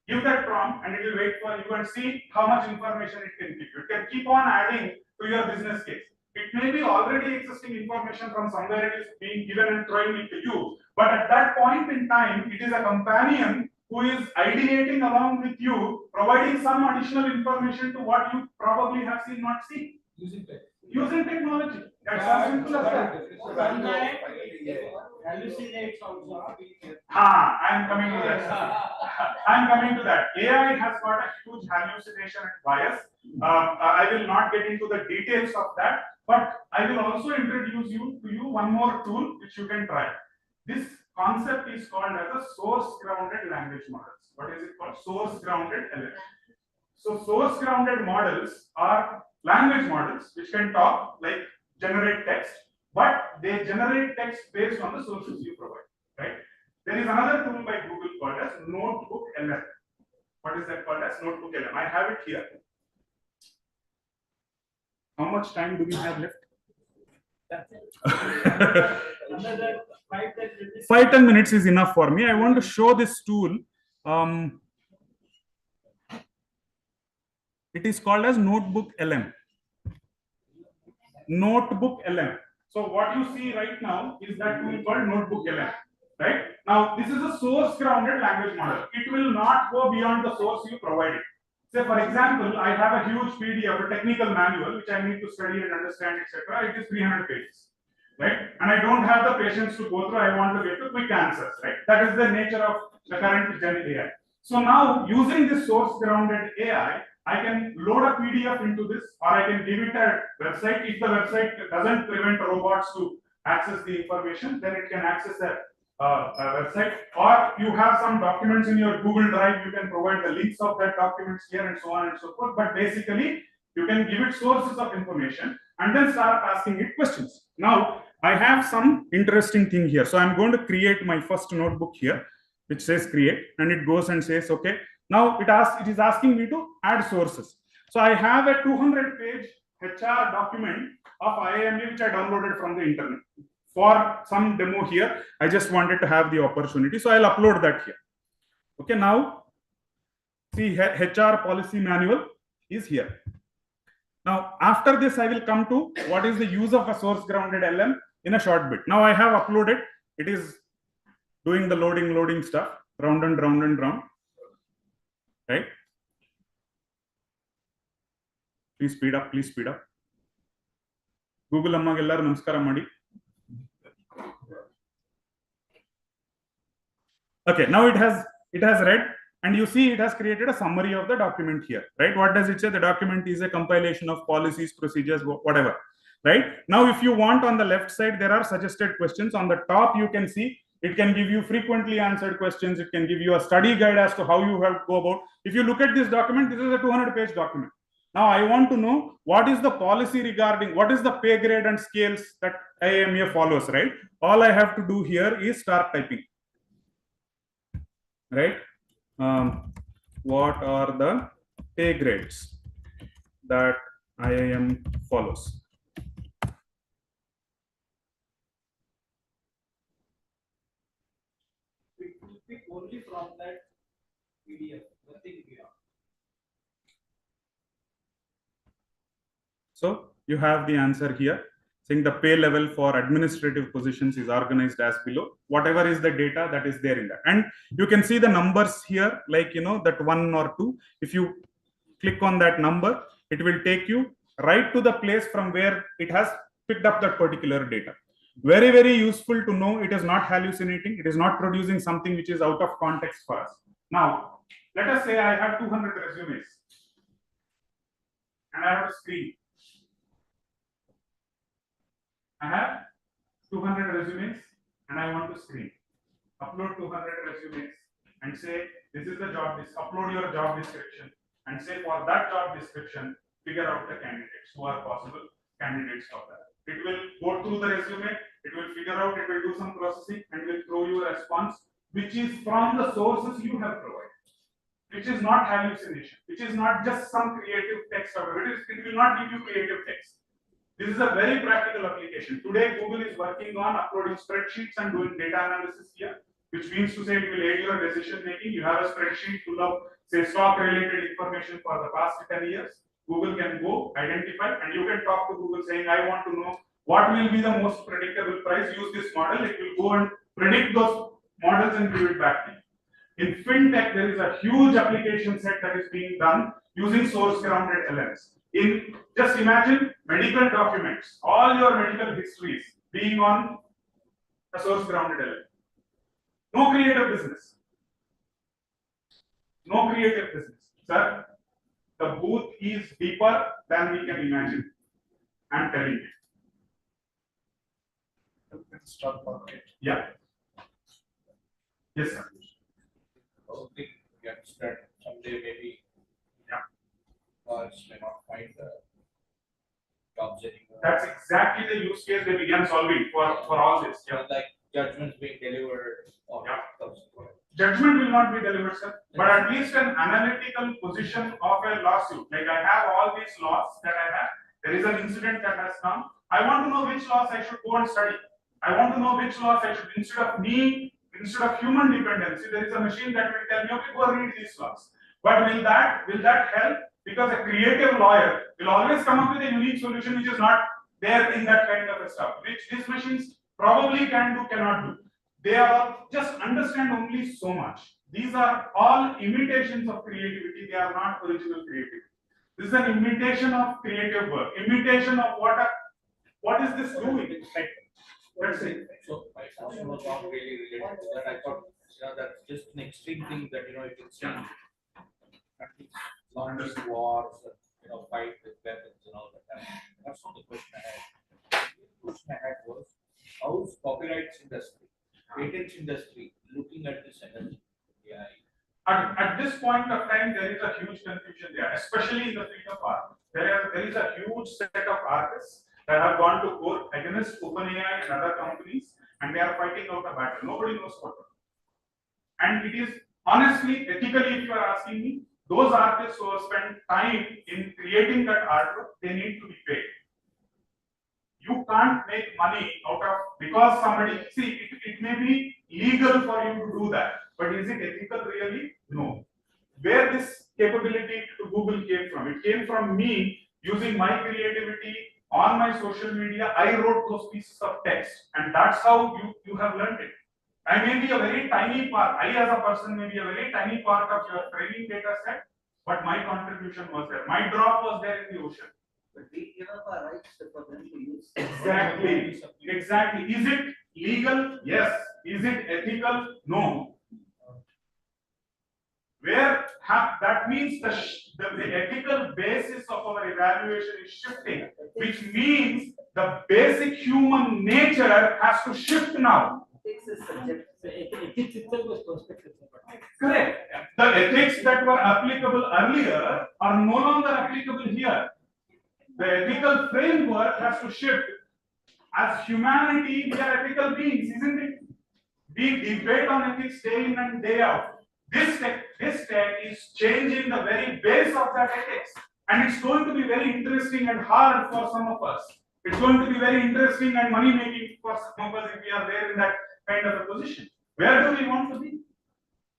Give that prompt and it will wait for you and see how much information it can give you. It can keep on adding to your business case. It may be already existing information from somewhere it is being given and throwing it to you. But at that point in time, it is a companion who is ideating along with you, providing some additional information to what you probably have seen, not seen. Using technology. That's as simple as that. Hallucinates also. I am coming to that. I am coming to that. AI has got a huge hallucination and bias. I will not get into the details of that, but I will also introduce to you one more tool which you can try. This concept is called as a source-grounded language models. What is it called? Source-grounded LLM. So source-grounded models are language models which can talk, like generate text, but they generate text based on the sources you provide, right? There is another tool by Google called as Notebook LM. What is that called as Notebook LM? I have it here. How much time do we have left? Another 5-10 minutes is enough for me. I want to show this tool. It is called as Notebook LM. Notebook LM. So what you see right now is that tool called Notebook LM. Right? Now, this is a source-grounded language model. It will not go beyond the source you provided. Say, for example, I have a huge PDF, a technical manual, which I need to study and understand, etc. It is 300 pages. Right? And I don't have the patience to go through. I want to get to quick answers. Right? That is the nature of the current Gen AI. So now, using this source-grounded AI, I can load a PDF into this, or I can give it a website. If the website doesn't prevent robots to access the information, then it can access that website. Or you have some documents in your Google Drive, you can provide the links of that documents here and so on and so forth. But basically, you can give it sources of information and then start asking it questions. Now, I have some interesting thing here. So I'm going to create my first notebook here, which says create, and it goes and says, okay. Now it is asking me to add sources. So I have a 200-page HR document of IIMA which I downloaded from the internet. For some demo here, I just wanted to have the opportunity. So I'll upload that here. Okay, now see HR policy manual is here. Now after this, I will come to what is the use of a source grounded LM in a short bit. Now I have uploaded. It is doing the loading stuff, round and round and round. Right? Please speed up, please speed up. Google Amma gellaru namaskara madi. Okay, now it has read, and you see it has created a summary of the document here, right? What does it say? The document is a compilation of policies, procedures, whatever, right? Now, if you want, on the left side, there are suggested questions. On the top, you can see it can give you frequently answered questions. It can give you a study guide as to how you have to go about. If you look at this document, this is a 200-page document. Now, I want to know what is the policy regarding, what is the pay grade and scales that IAMA follows, right? All I have to do here is start typing, right? What are the pay grades that IIM follows? We will pick only from that PDF, nothing beyond. So you have the answer here, saying the pay level for administrative positions is organized as below. Whatever is the data that is there in that, and you can see the numbers here, like that 1 or 2. If you click on that number, it will take you right to the place from where it has picked up that particular data. Very, very useful to know. It is not hallucinating. It is not producing something which is out of context for us. Now, let us say I have 200 resumes and I have a screen. I have 200 resumes and I want to screen. Upload 200 resumes and say, this is the job, upload your job description, and say for that job description, figure out the candidates who are possible candidates for that. It will go through the resume, it will figure out, it will do some processing, and will throw you a response which is from the sources you have provided, which is not hallucination, which is not just some creative text or it will not give you creative text. This is a very practical application. Today, Google is working on uploading spreadsheets and doing data analysis here, which means to say it will aid your decision making. You have a spreadsheet full of, say, stock related information for the past 10 years. Google can go identify, and you can talk to Google saying, I want to know what will be the most predictable price. Use this model. It will go and predict those models and give it back to you. In fintech, there is a huge application set that is being done using source grounded LLMs. In just imagine medical documents, all your medical histories being on a source grounded LLM. No creative business. No creative business. Sir, the booth is deeper than we can imagine. I'm telling you. Stock market. Yeah. Yes, sir. Hoping gets that someday maybe may not find the jobs anymore. That's exactly the use case they began solving for all this. So like judgments being delivered or Judgment will not be delivered, sir, but at least an analytical position of a lawsuit. Like I have all these laws that I have. There is an incident that has come. I want to know which laws I should go and study. I want to know which laws I should, instead of human dependency, there is a machine that will tell me, okay, go read these laws. But will that help? Because a creative lawyer will always come up with a unique solution which is not there in that kind of a stuff, which these machines probably can do, cannot do. They are just understand only so much. These are all imitations of creativity. They are not original creativity. This is an imitation of creative work. Imitation of what is this doing? That's it. So my question was not really related to that. I thought that's just an extreme thing that you can see launch wars, fight with weapons and all that. That's not the question I had. The question I had was how's copyrights industry, patents industry looking at this energy? Yeah. At this point of time, there is a huge confusion there, especially in the field of art. There is a huge set of artists that have gone to court against OpenAI and other companies, and they are fighting out a battle. Nobody knows what to do. And it is honestly, ethically, if you are asking me, those artists who have spent time in creating that artwork, they need to be paid. You can't make money out of, because somebody, see, it may be legal for you to do that, but is it ethical really? No. Where this capability to Google came from? It came from me using my creativity on my social media. I wrote those pieces of text, and that's how you have learned it. I may be a very tiny part, I as a person may be a very tiny part of your training data set, but my contribution was there. My drop was there in the ocean. But we give up our rights for them to use. Exactly. Is it legal? Yes. Is it ethical? No. that means the ethical basis of our evaluation is shifting, which means the basic human nature has to shift now. Ethics is subjective. Ethics itself was perspective. Correct. The ethics that were applicable earlier are no longer applicable here. The ethical framework has to shift. As humanity, we are ethical beings, isn't it? We debate on ethics day in and day out. This tech is changing the very base of that ethics. And it's going to be very interesting and hard for some of us. It's going to be very interesting and money making for some of us if we are there in that kind of a position. Where do we want to be?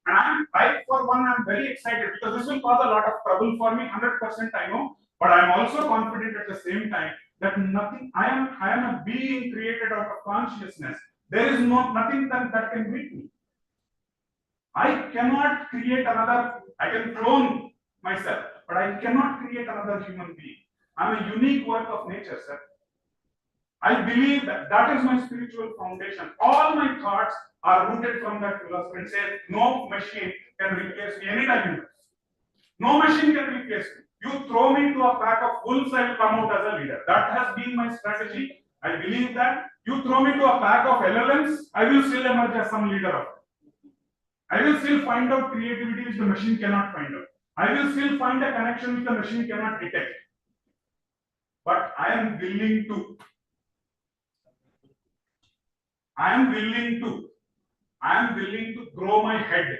And I for one, I'm very excited because this will cause a lot of trouble for me, 100% I know. But I'm also confident at the same time that I am a being created out of consciousness. There is nothing that can beat me. I cannot create another, I can clone myself, but I cannot create another human being. I'm a unique work of nature, sir. I believe that is my spiritual foundation. All my thoughts are rooted from that philosophy and say no machine can replace me anytime in life. No machine can replace me. You throw me to a pack of wolves, I will come out as a leader. That has been my strategy. I believe that. You throw me to a pack of LLMs, I will still emerge as some leader of it. I will still find out creativity which the machine cannot find out. I will still find a connection which the machine cannot detect. But I am willing to grow my head.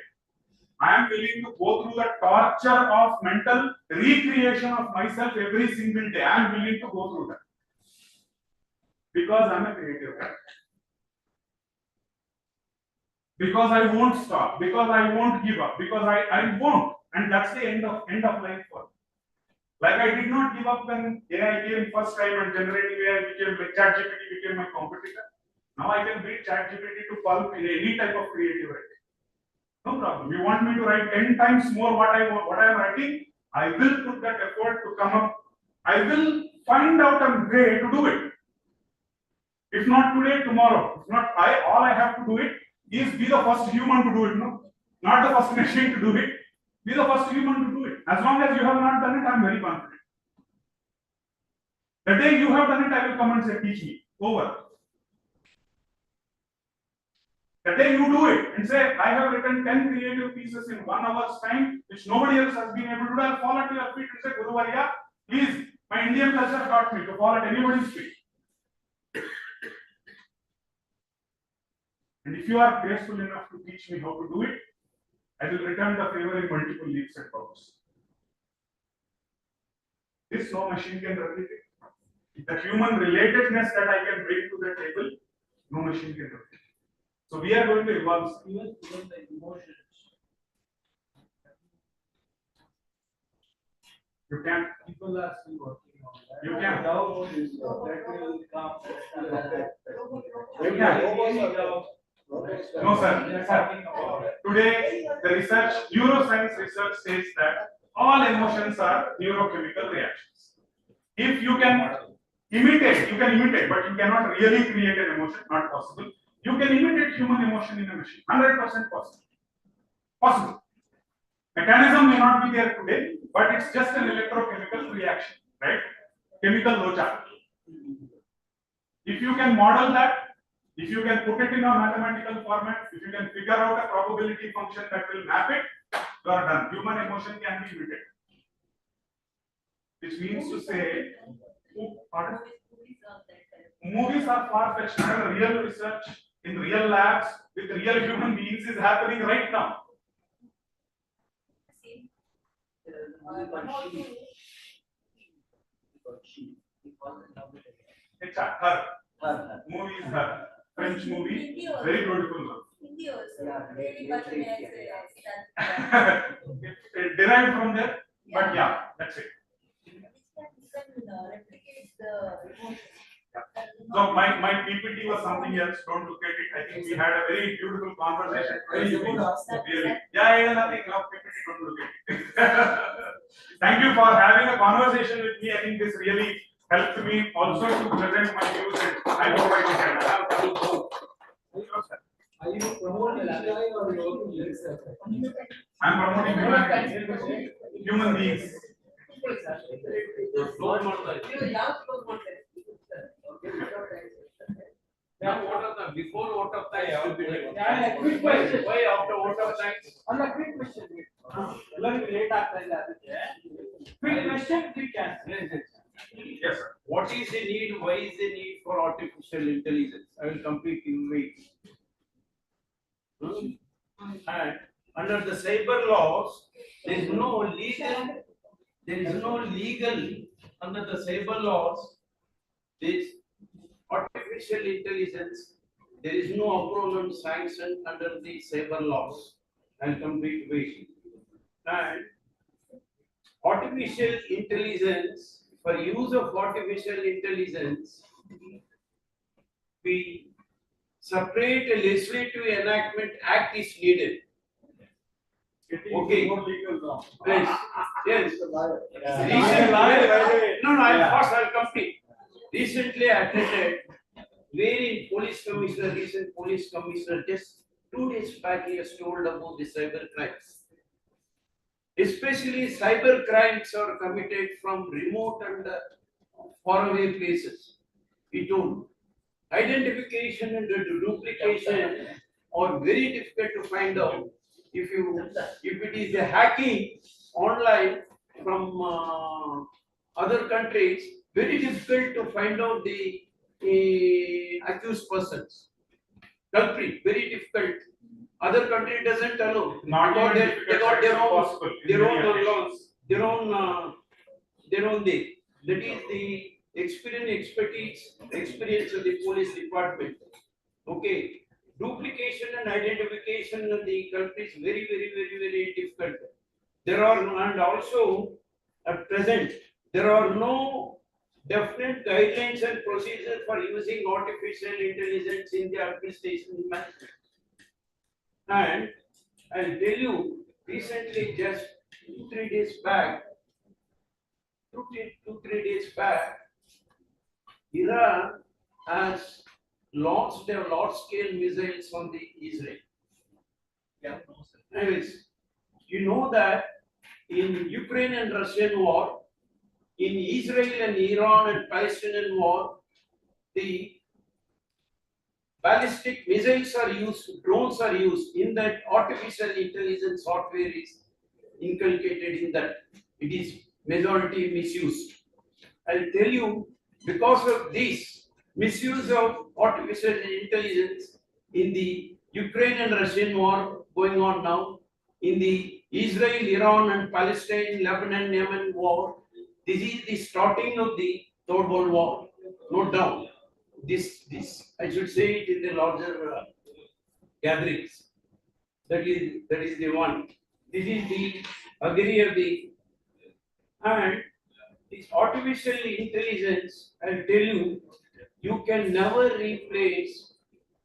I am willing to go through the torture of mental recreation of myself every single day. I am willing to go through that. Because I am a creative guy. Because I won't stop. Because I won't give up. Because I won't. And that's the end of life for me. Like I did not give up when AI came first time and generative AI became like ChatGPT became my competitor. Now I can beat ChatGPT to pulp in any type of creative writing. No problem. You want me to write 10 times more what I am writing? I will put that effort to come up. I will find out a way to do it. If not today, tomorrow. If not all I have to do it is be the first human to do it, no? Not the first machine to do it. Be the first human to do it. As long as you have not done it, I am very confident. The day you have done it, I will come and say, teach me. Over. The day you do it and say, I have written 10 creative pieces in 1 hour's time, which nobody else has been able to do, I'll fall at your feet and say, Guru Varya, please, my Indian culture taught me to fall at anybody's feet. And if you are graceful enough to teach me how to do it, I will return the favor in multiple leaps and bounds. This no machine can replicate. The human relatedness that I can bring to the table, no machine can replicate. So we are going to evolve. Even the emotions. You can. People are still working on that. You can. Doubt is that will come. You can. No, sir. Today, the research, neuroscience research says that all emotions are neurochemical reactions. If you can imitate, but you cannot really create an emotion, not possible. You can imitate human emotion in a machine, 100% possible. Possible. Mechanism may not be there today, but it's just an electrochemical reaction, right? Chemical locha. If you can model that, if you can put it in a mathematical format, if you can figure out a probability function that will map it, you are done. Human emotion can be imitated. Which means to say, movies are far-fetched. Real research in real labs with real human beings is happening right now. It's her. Movie is her. French movie. Very beautiful. Hindi also. Yeah, Really yeah, much yeah, It derived from there, but yeah, that's it. Which can replicate the emotions. So my PPT was something else. Don't look at it. I think we had a very beautiful conversation. Really. Yeah, nothing. No, PPT, don't look at it. Thank you for having a conversation with me. I think this really helped me also to present my views and I hope I can. Sure, sir. Are you promoting AI or you working with research? I'm promoting human beings. Now, what are the before vote of thanks will be done? Yeah, quick question. Why after vote of thanks? Quick question. Late quick question, quick answer. Yes, sir. What is the need? Why is the need for artificial intelligence? I will complete in wait. And under the cyber laws, there is no legal under the cyber laws. This artificial intelligence, there is no approval sanction under the cyber laws. I'll complete wait. And artificial intelligence, for use of artificial intelligence, we separate a legislative enactment act is needed. Okay. Yes. Yes. I'll complete. Recently I attended wherein recent police commissioner just 2 days back he has told about the cyber crimes. Especially cyber crimes are committed from remote and faraway places. He told identification and duplication are very difficult to find out. If it is a hacking online from other countries, very difficult to find out the accused persons. Culprit, very difficult. Other country doesn't allow. Not Because even they got their own possible. laws, their own day. That is the experience of the police department. Okay. Duplication and identification of the culprit is very difficult. There are and also at present there are no definite guidelines and procedures for using artificial intelligence in the administration management. And I'll tell you, recently, just 2-3 days back, Iran has launched their large-scale missiles on the Israel. Yeah. Anyways, you know that in Ukraine and Russian war, in Israel and Iran and Palestinian war, the ballistic missiles are used, drones are used. In that, artificial intelligence software is inculcated in that. It is majority misused. I'll tell you, because of this misuse of artificial intelligence in the Ukraine and Russian war going on now, in the Israel, Iran and Palestine, Lebanon, Yemen war, this is the starting of the Third World War. Note down. This I should say it in the larger gatherings. That is the one. This is the agree of the and this artificial intelligence. I'll tell you, you can never replace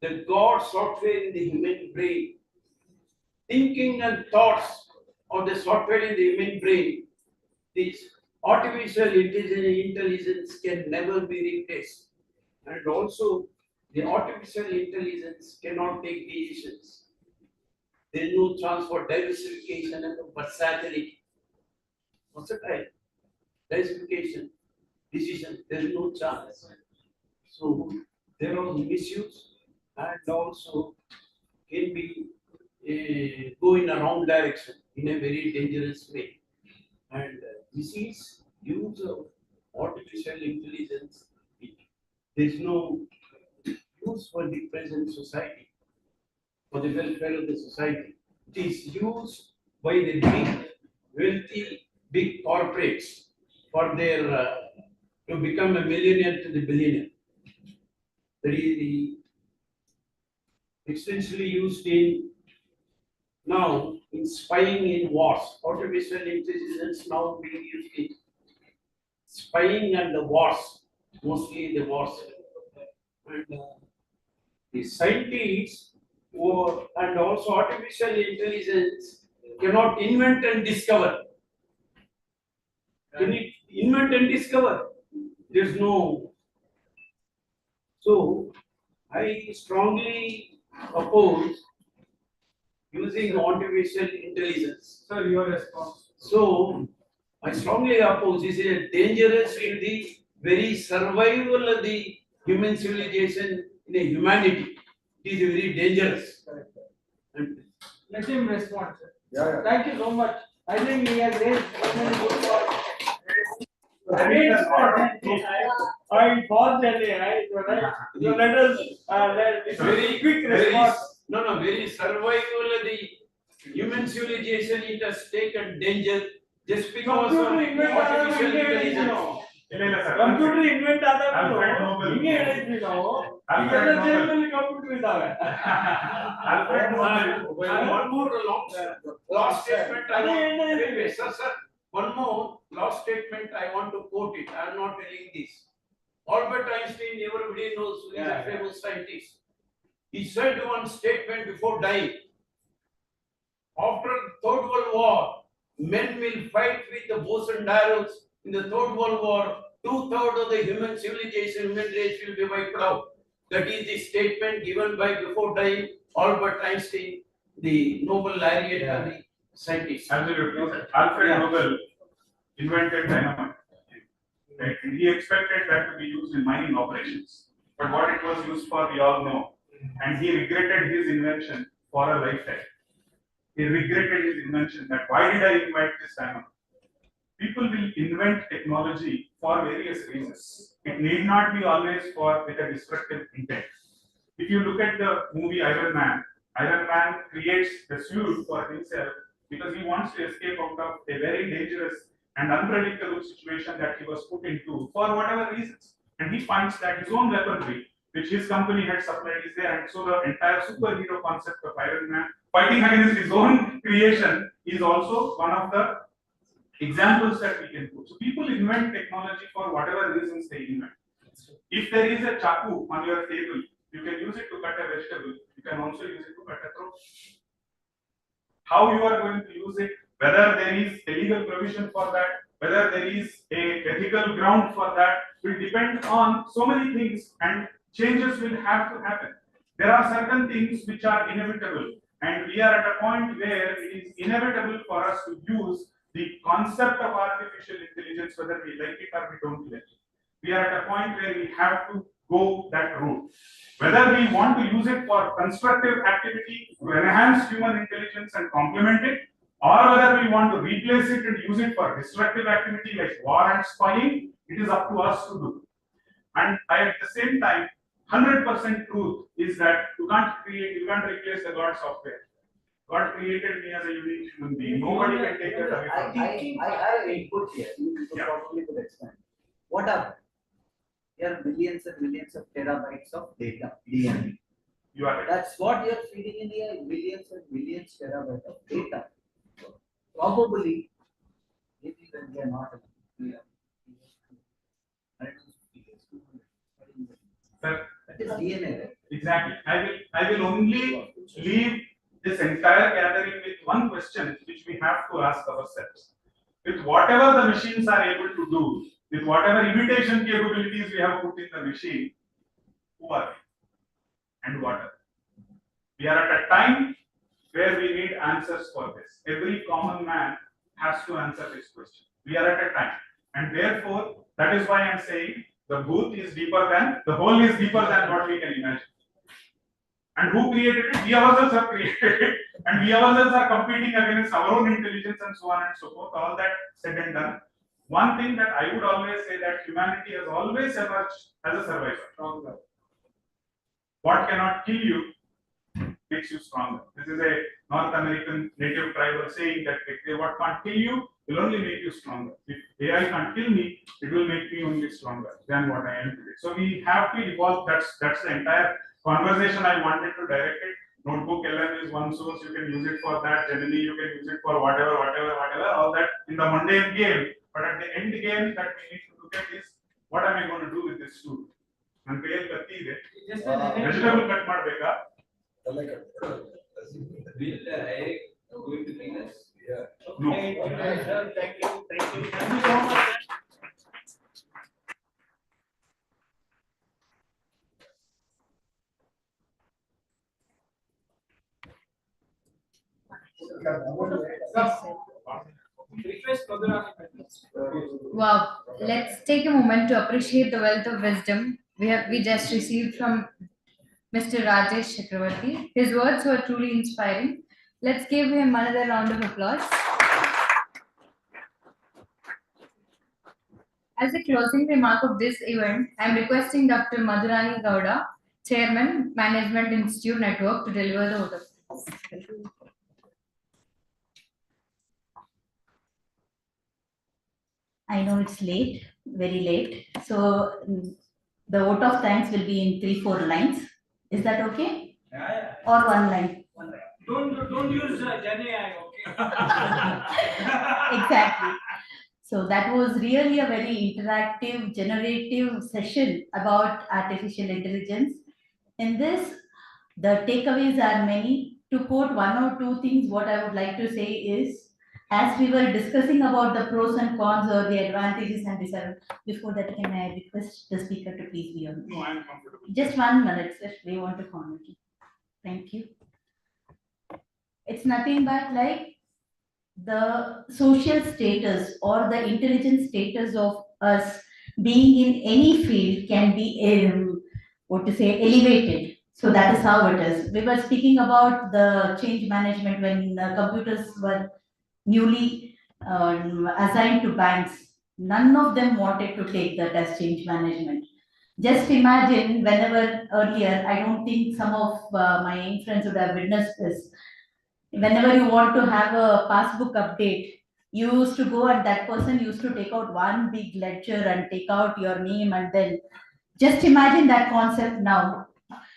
the God software in the human brain. Thinking and thoughts of the software in the human brain. This artificial intelligence can never be replaced. And also, the artificial intelligence cannot take decisions. There is no chance for diversification and versatility. What's the type? Diversification, decision, there is no chance. So, there are misuse and also can be go in a wrong direction in a very dangerous way. And this is use of artificial intelligence. There is no use for the present society, for the welfare of the society. It is used by the big, wealthy, big corporates for their to become a millionaire to the billionaire. That is the extensively used in now in spying in wars. Artificial intelligence now being used in spying and the wars, mostly the wars. And the scientists and also artificial intelligence cannot invent and discover. Can it invent and discover? There's no. So I strongly oppose using artificial intelligence. Sir, your response. So I strongly oppose. This is dangerous to the very survival of the human civilization in a humanity. It is very dangerous. And Let him respond, sir. Yeah. Thank you so much. I think he has raised so many good points. I informed earlier, right? So let us let very quick very response. very survival of the human civilization. It has taken danger just because of Computer invent artificial intelligence. Computer invent Alfred Nobel. ಹಿಂಗೆ ಹೇಳಿದ್ವಿ ನಾವು Alfred ಈಗೆಲ್ಲ Nobel. ಜೇಬಲ್ಲಿ computer ಇದಾವೆ Alfred Nobel. One more last statement. Sir, one more last statement. I want to quote it. I am not telling this. Albert Einstein, everybody knows, he is a famous scientist. He said one statement before dying. After the Third World War, men will fight with the bows and arrows. In the Third World War, 2/3 of the human civilization, human race will be wiped out. That is the statement given by before dying Albert Einstein, the Nobel laureate of the scientist. Absolutely. Alfred Nobel invented dynamite. Right? And he expected that to be used in mining operations. But what it was used for, we all know. And he regretted his invention for a lifetime. He regretted his invention that why did I invent this dynamite? People will invent technology for various reasons. It need not be always for with a destructive intent. If you look at the movie Iron Man creates the suit for himself because he wants to escape out of a very dangerous and unpredictable situation that he was put into for whatever reasons. And he finds that his own weaponry, which his company had supplied, is there. And so the entire superhero concept of Iron Man fighting against his own creation is also one of the examples that we can put. So people invent technology for whatever reasons they invent. If there is a chaku on your table, you can use it to cut a vegetable. You can also use it to cut a throat. How you are going to use it, whether there is a legal provision for that, whether there is a ethical ground for that, will depend on so many things, and changes will have to happen. There are certain things which are inevitable, and we are at a point where it is inevitable for us to use the concept of artificial intelligence, whether we like it or we don't like it. We are at a point where we have to go that route. Whether we want to use it for constructive activity to enhance human intelligence and complement it, or whether we want to replace it and use it for destructive activity like war and spying, it is up to us to do. And at the same time, 100% truth is that you can't replace the God software. God created me as a unique human being. Nobody can take that away from me. I have an input here. You probably could expand. What are there are millions and millions of terabytes of data, DNA. You are right. That's what you're feeding in here, millions and millions terabytes of data. Probably, maybe when they are not. Sir, That is DNA, right? exactly. I will only leave this entire gathering with one question which we have to ask ourselves. With whatever the machines are able to do, with whatever imitation capabilities we have put in the machine, who are we? And what are we? We are at a time where we need answers for this. Every common man has to answer this question. We are at a time. And therefore, that is why I am saying the hole is deeper than what we can imagine. And who created it? We ourselves have created it. And we ourselves are competing against our own intelligence and so on and so forth. All that said and done. One thing that I would always say that humanity has always emerged as a survivor. What cannot kill you makes you stronger. This is a North American native tribal saying that what can't kill you will only make you stronger. If AI can't kill me, it will make me only stronger than what I am today. So we have to evolve. That's the entire conversation I wanted to direct it. Notebook LM is one source, you can use it for that. Generally, you can use it for whatever, all that in the mundane game. But at the end game that we need to look at is what am I going to do with this tool? And vegetable cut ಮಾಡಬೇಕಾ? Will Eric going to bring us? No. Thank you. Thank you so much. Request Madhurani. Wow, let's take a moment to appreciate the wealth of wisdom we just received from Mr. Rajesh Chakravarti. His words were truly inspiring. Let's give him another round of applause. As a closing remark of this event, I am requesting Dr. Madhurani Gowda, Chairman, Management Institute Network, to deliver the vote of thanks. I know it's late, very late. So the vote of thanks will be in 3-4 lines. Is that okay? Yeah. Or one line? Don't use Gen AI, okay? Exactly. So that was really a very interactive, generative session about artificial intelligence. In this, the takeaways are many. To quote one or two things, what I would like to say is, as we were discussing about the pros and cons or the advantages and disadvantages, before that, can I request the speaker to please be on? No, I am comfortable. Just 1 minute, sir. We want to comment. Thank you. It's nothing but like the social status or the intelligence status of us being in any field can be elevated. So that is how it is. We were speaking about the change management when the computers were newly assigned to banks. None of them wanted to take that as change management. Just imagine whenever earlier, I don't think some of my young friends would have witnessed this. Whenever you want to have a passbook update, you used to go and that person used to take out one big ledger and take out your name, and then just imagine that concept now.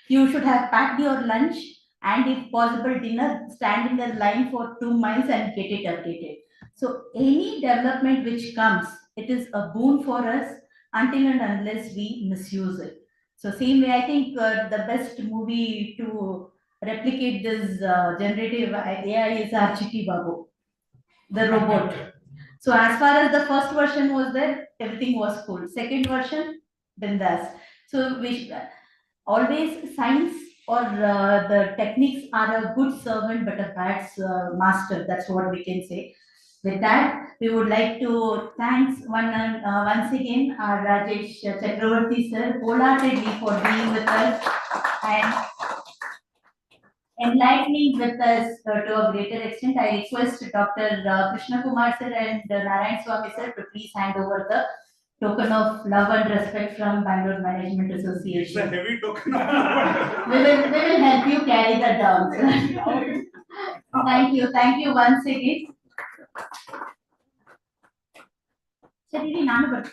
You should have packed your lunch and if possible dinner, stand in the line for 2 miles and get it updated. So any development which comes, it is a boon for us until and unless we misuse it. So same way, I think the best movie to replicate this generative AI is Architi Babu, the robot. So as far as the first version was there, everything was cool. Second version, bindas. So we always science or the techniques are a good servant but a bad master. That's what we can say. With that, we would like to thanks once again our Rajesh Chakravarti sir wholeheartedly for being with us and enlightening with us to a greater extent. I request Dr. Krishna Kumar sir and Narayan Swami sir to please hand over the token of love and respect from Bangalore Management It's a Association. heavy token of love. We will help you carry that down, sir. Thank you once again. Sir, did you know?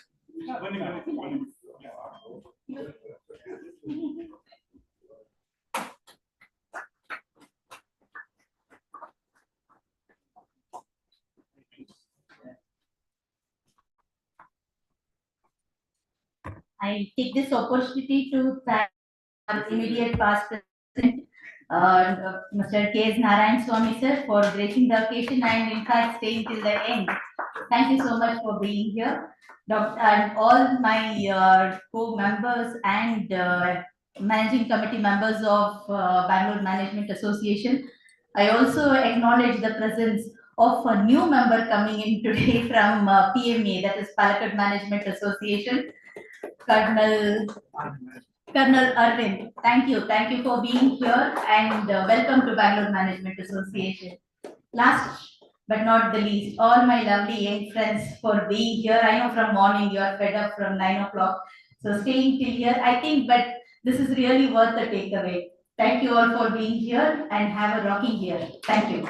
I take this opportunity to thank our immediate past president, Mr. K.S. Narayan Swami sir, for gracing the occasion and in fact staying till the end. Thank you so much for being here. And all my co-members and managing committee members of Bangalore Management Association. I also acknowledge the presence of a new member coming in today from PMA, that is Palakkad Management Association, Colonel Arvind. Thank you for being here and welcome to Bangalore Management Association. Last but not the least, all my lovely young friends for being here. I know from morning you are fed up from 9 o'clock. So staying till here, I think, but this is really worth the takeaway. Thank you all for being here and have a rocking year. Thank you.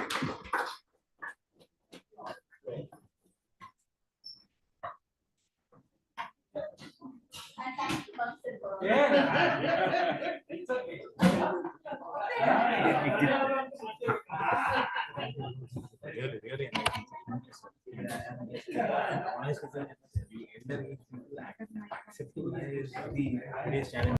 Yeah. It's okay. Really. Honestly, sir, the accepting is the biggest challenge.